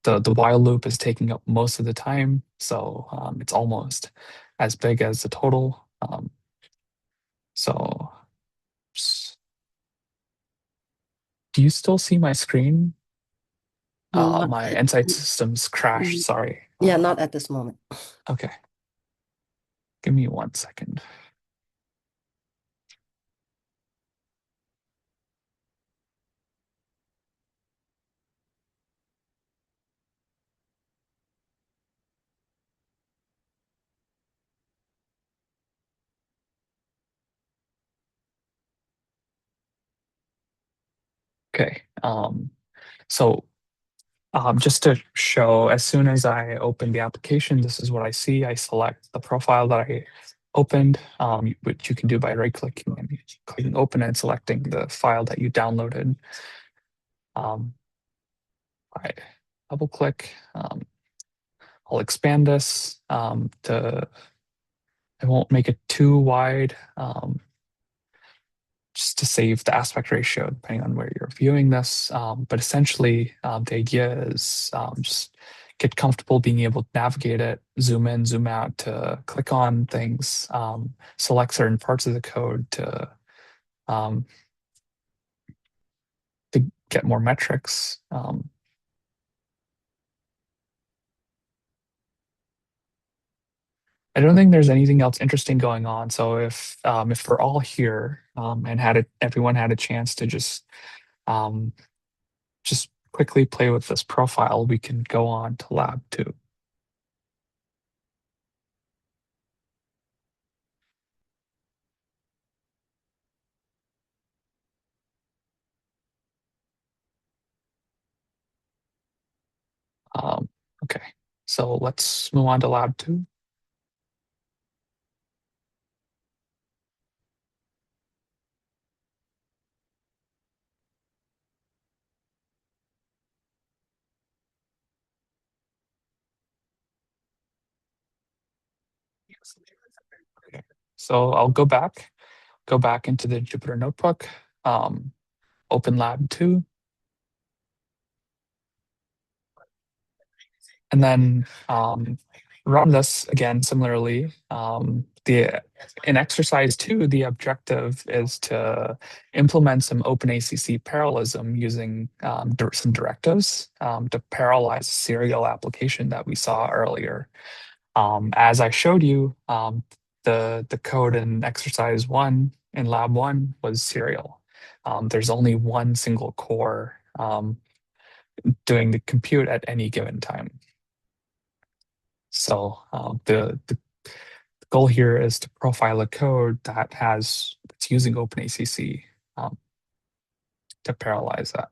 The while loop is taking up most of the time, so it's almost as big as the total. So, do you still see my screen? My Insight Systems crashed. Sorry. Yeah, not at this moment. Okay. Give me 1 second. Okay. So just to show, as soon as I open the application, this is what I see. I select the profile that I opened, which you can do by right-clicking and clicking open and selecting the file that you downloaded. I double-click. I'll expand this I won't make it too wide, just to save the aspect ratio depending on where you're viewing this. But essentially, the idea is just get comfortable being able to navigate it, zoom in, zoom out, to click on things, select certain parts of the code um, to get more metrics. I don't think there's anything else interesting going on. So if we're all here and everyone had a chance to um, just quickly play with this profile, we can go on to lab 2. Okay, so let's move on to lab 2. Okay, so I'll go back into the Jupyter Notebook, open lab 2, and then run this again similarly. In exercise 2, the objective is to implement some OpenACC parallelism using some directives to parallelize a serial application that we saw earlier. As I showed you, the code in exercise 1 in lab 1 was serial. There's only one single core doing the compute at any given time. So the goal here is to profile a code that's using OpenACC to parallelize that.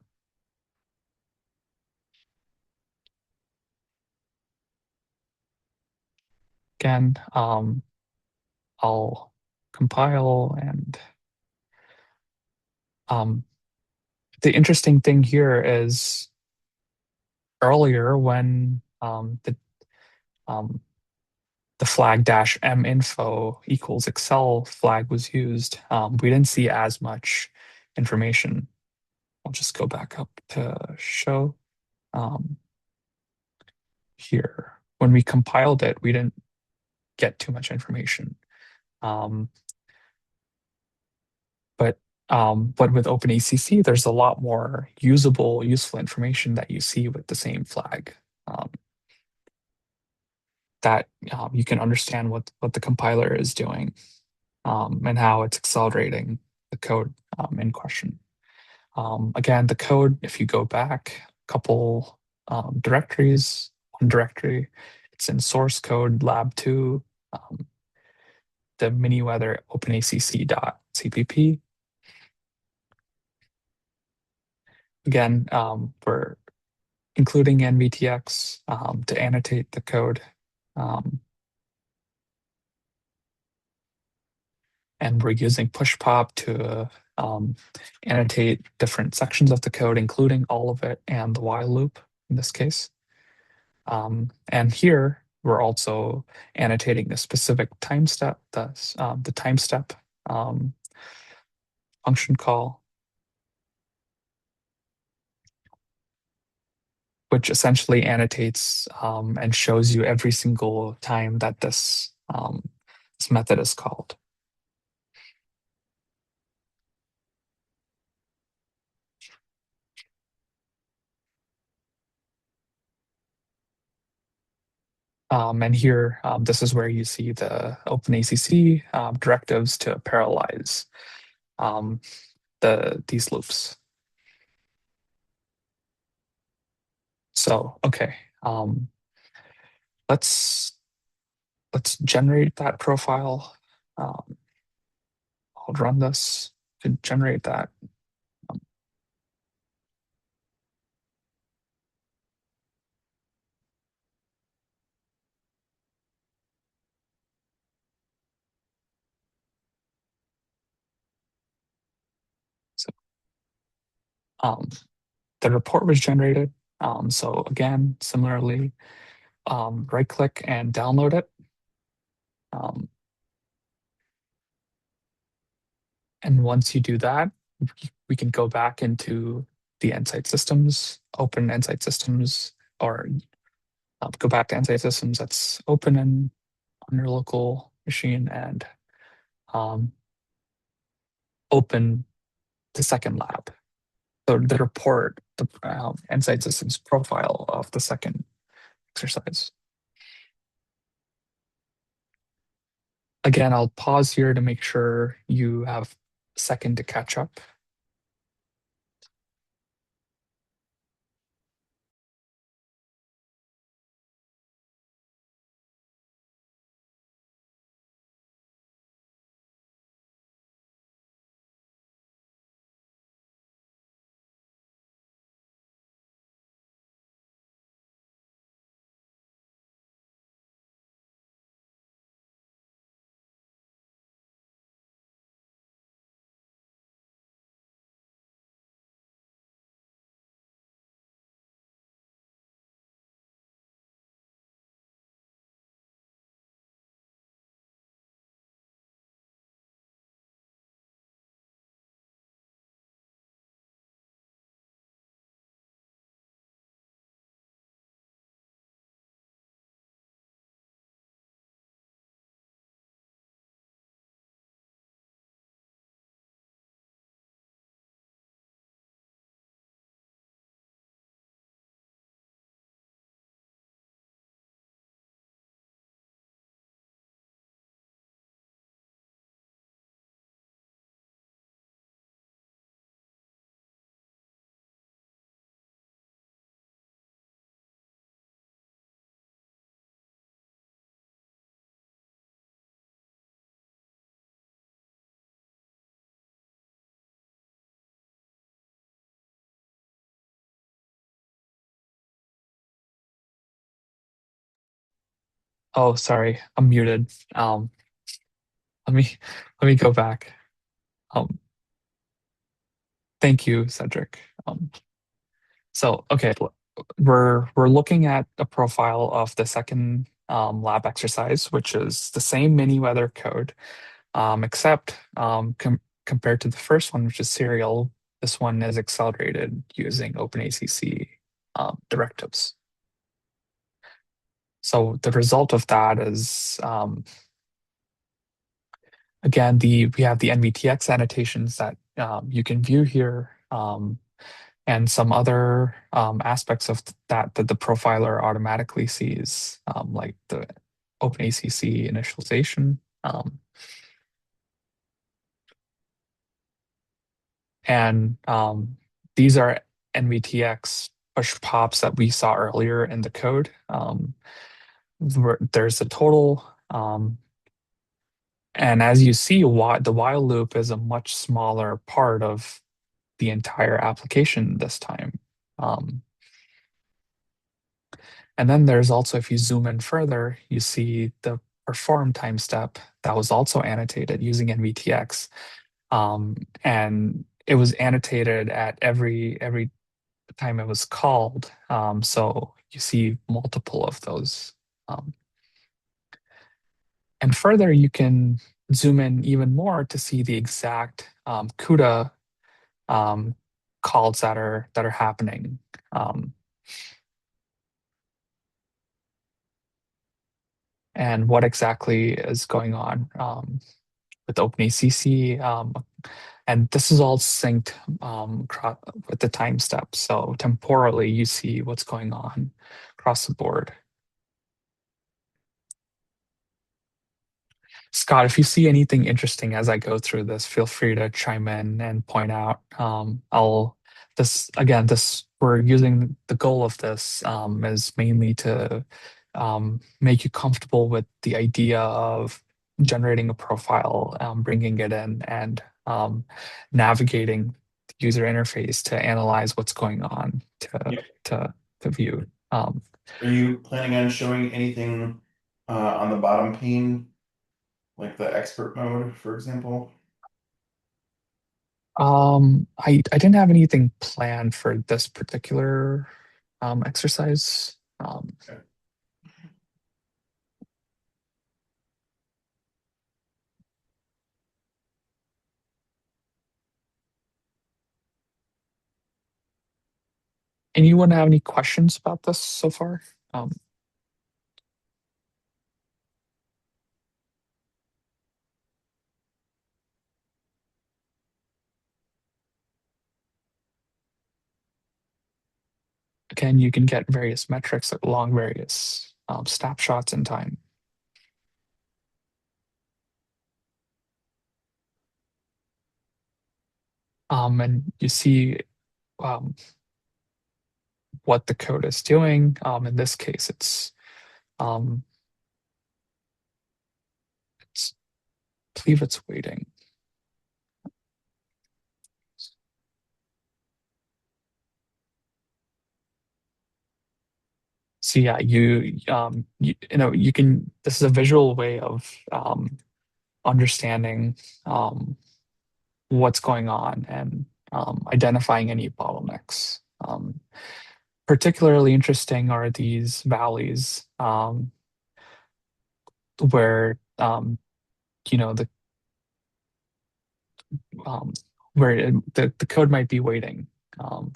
Again, I'll compile, and the interesting thing here is earlier when the flag -m info equals Excel flag was used, we didn't see as much information. I'll just go back up to show here. When we compiled it, we didn't get too much information. But with OpenACC, there's a lot more useful information that you see with the same flag. That you can understand what the compiler is doing and how it's accelerating the code in question. Again, the code, if you go back a couple directories, one directory, it's in source code lab 2, the miniweather openacc.cpp. Again, we're including NVTX to annotate the code. And we're using pushpop to annotate different sections of the code, including all of it and the while loop in this case. And here we're also annotating the specific time step, the time step function call, which essentially annotates and shows you every single time that this method is called. And here, this is where you see the OpenACC directives to parallelize these loops. So, okay, let's generate that profile. I'll run this to generate that. So, the report was generated. So again, similarly, right click and download it. And once you do that, we can go back into the Nsight systems, open Nsight systems, or go back to Nsight systems that's open on your local machine, and open the second lab. So the report, the Nsight systems profile of the second exercise. again, I'll pause here to make sure you have a second to catch up. Oh, sorry, I'm muted. Let me let me go back. Um, thank you, Cedric. Okay, we're looking at a profile of the second lab exercise, which is the same mini weather code, except compared to the first one, which is serial, this one is accelerated using OpenACC directives. So the result of that is, again, we have the NVTX annotations that you can view here, and some other aspects of that the profiler automatically sees, like the OpenACC initialization. And these are NVTX push pops that we saw earlier in the code. There's a total, and as you see, the while loop is a much smaller part of the entire application this time. And then there's also, if you zoom in further, you see the perform time step that was also annotated using NVTX. And it was annotated at every time it was called. So you see multiple of those. And further, you can zoom in even more to see the exact CUDA calls that are happening. And what exactly is going on with OpenACC. And this is all synced with the time step. So temporally, you see what's going on across the board. Scott, if you see anything interesting as I go through this, feel free to chime in and point out. We're using the goal of this is mainly to make you comfortable with the idea of generating a profile, bringing it in, and navigating the user interface to analyze what's going on to view. Are you planning on showing anything on the bottom pane, like the expert mode, for example? I didn't have anything planned for this particular exercise. Okay. Anyone have any questions about this so far? Again, you can get various metrics along various snapshots in time. and you see um, what the code is doing. In this case, it's I believe it's waiting. So yeah, you can. This is a visual way of understanding what's going on and identifying any bottlenecks. Particularly interesting are these valleys where you know the um, the code might be waiting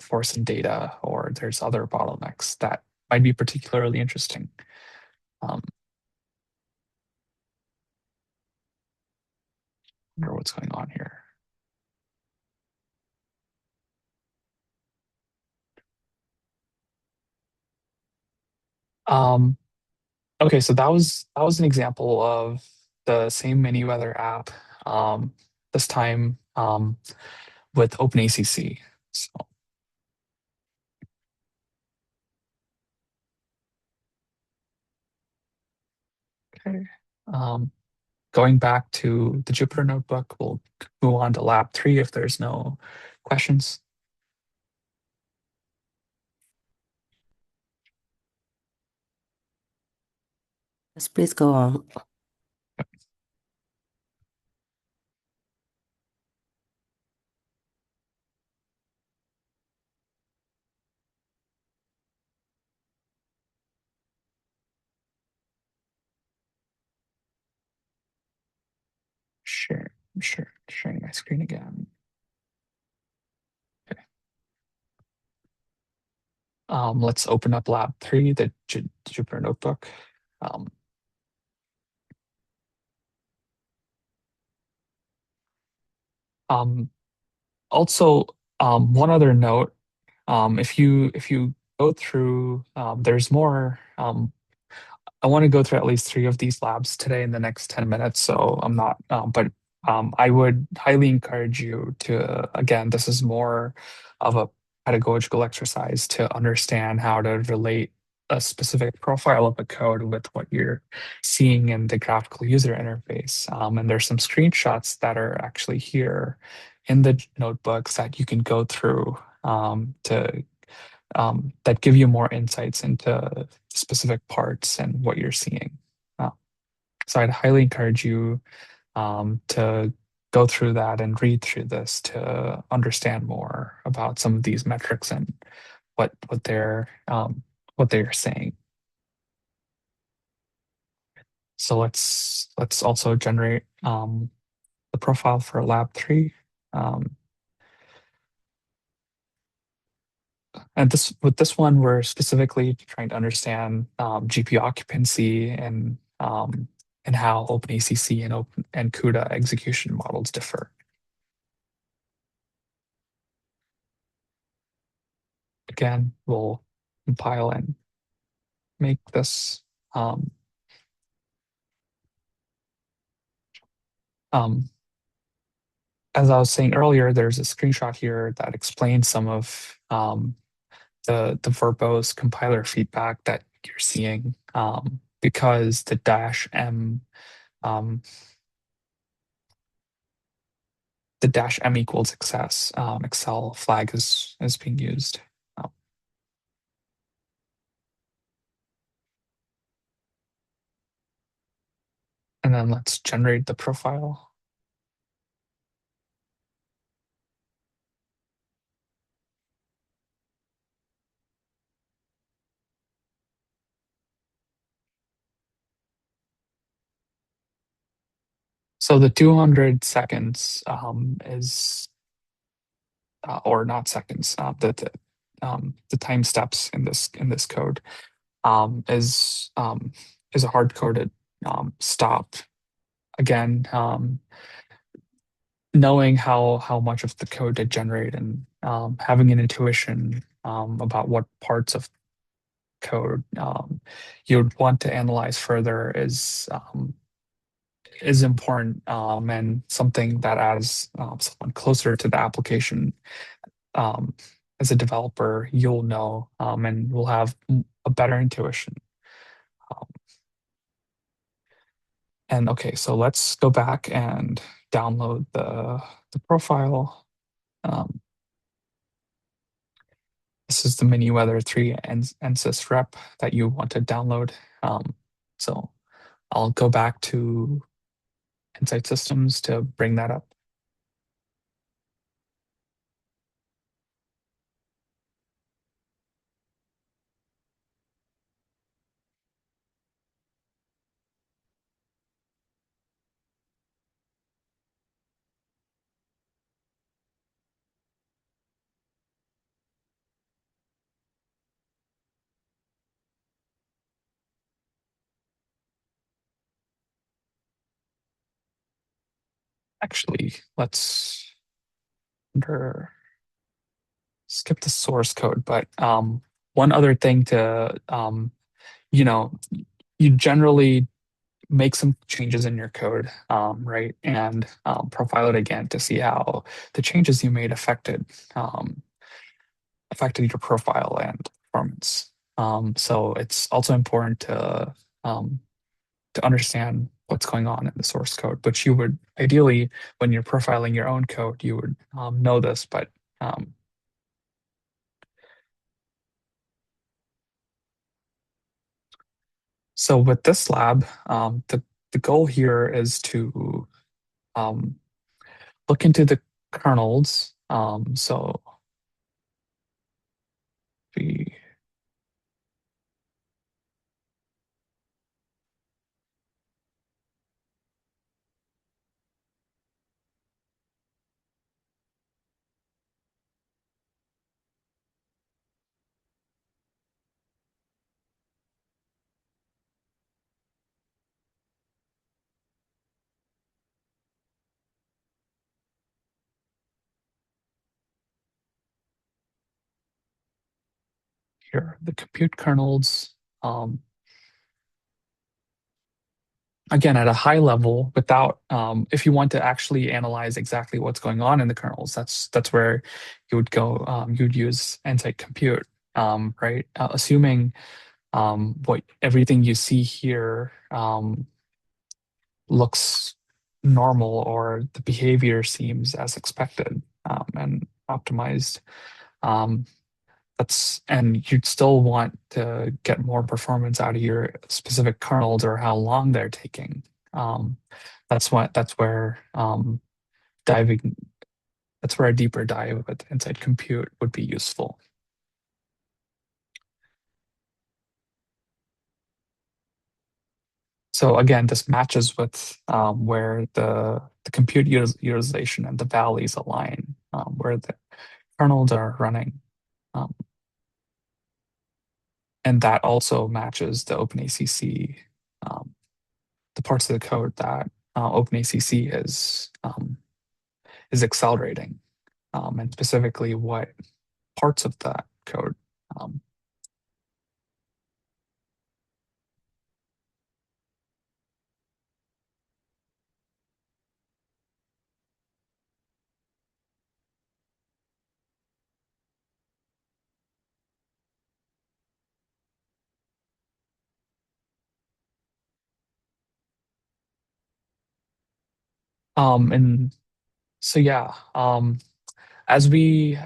for some data, or there's other bottlenecks that might be particularly interesting. Um, wonder what's going on here. Um, okay, so that was an example of the same mini weather app. This time with OpenACC. So, okay. Um, Going back to the Jupyter notebook, we'll move on to lab 3 if there's no questions. Yes, please go on. Sure, sure. Sharing my screen again. Okay. Let's open up lab 3, the Jupyter notebook. Um, um, Also, one other note, if you go through, there's more. I want to go through at least 3 of these labs today in the next 10 minutes. So I'm not, but I would highly encourage you to, again, this is more of a pedagogical exercise to understand how to relate a specific profile of a code with what you're seeing in the graphical user interface. And there's some screenshots that are actually here in the notebooks that you can go through to that give you more insights into specific parts and what you're seeing. Uh, so I'd highly encourage you to go through that and read through this to understand more about some of these metrics and what they're saying. So let's also generate the profile for lab 3. Um, And with this one, we're specifically trying to understand GPU occupancy and how OpenACC and CUDA execution models differ. Again, we'll compile and make this. Um, um, as I was saying earlier, there's a screenshot here that explains some of the verbose compiler feedback that you're seeing because the -m um, the -m equals success Excel flag is being used. Um, and then let's generate the profile. So the 200 seconds is, or not seconds, the time steps in this code is a hard coded stop. Again, knowing how much of the code to generate and having an intuition about what parts of code you'd want to analyze further is important, and something that as someone closer to the application, um, as a developer, you'll know, and will have a better intuition. Um, and okay, so let's go back and download the profile. Um, this is the mini weather 3 NSYS rep that you want to download. So I'll go back to Insight Systems to bring that up. Actually, let's skip the source code, but one other thing to you know, you generally make some changes in your code, right, and profile it again to see how the changes you made um, affected your profile and performance. So it's also important to understand what's going on in the source code, which you would ideally, when you're profiling your own code, you would know this, but so with this lab, the goal here is to um, look into the kernels. So we here the compute kernels. Um, Again, at a high level, without if you want to actually analyze exactly what's going on in the kernels, that's where you would go. You'd use Nsight Compute, right? Assuming what everything you see here looks normal, or the behavior seems as expected and optimized. Um, and you'd still want to get more performance out of your specific kernels or how long they're taking. Um, that's where diving that's where a deeper dive with Insight Compute would be useful. So again, this matches with where the compute utilization and the values align, where the kernels are running. Um, and that also matches the OpenACC, the parts of the code that OpenACC is accelerating, and specifically what parts of that code. Um, and so yeah, as we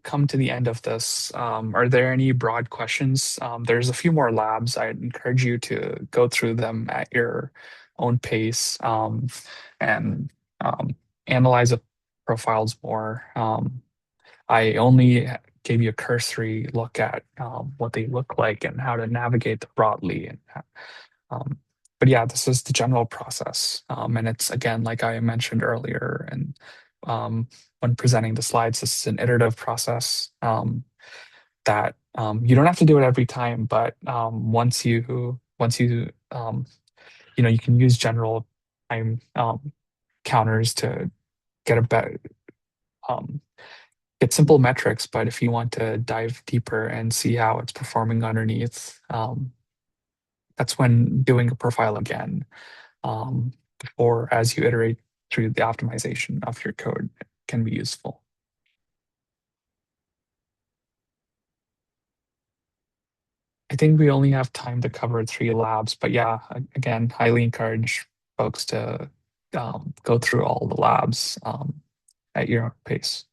come to the end of this, are there any broad questions? There's a few more labs. I'd encourage you to go through them at your own pace, and analyze the profiles more. I only gave you a cursory look at what they look like and how to navigate them broadly. And um, but yeah, this is the general process, and it's again, like I mentioned earlier, and when presenting the slides, this is an iterative process that you don't have to do it every time, but once you you can use general time counters to get a better get simple metrics. But if you want to dive deeper and see how it's performing underneath, that's when doing a profile again before as you iterate through the optimization of your code can be useful. I think we only have time to cover 3 labs, but yeah, again, highly encourage folks to go through all the labs at your own pace.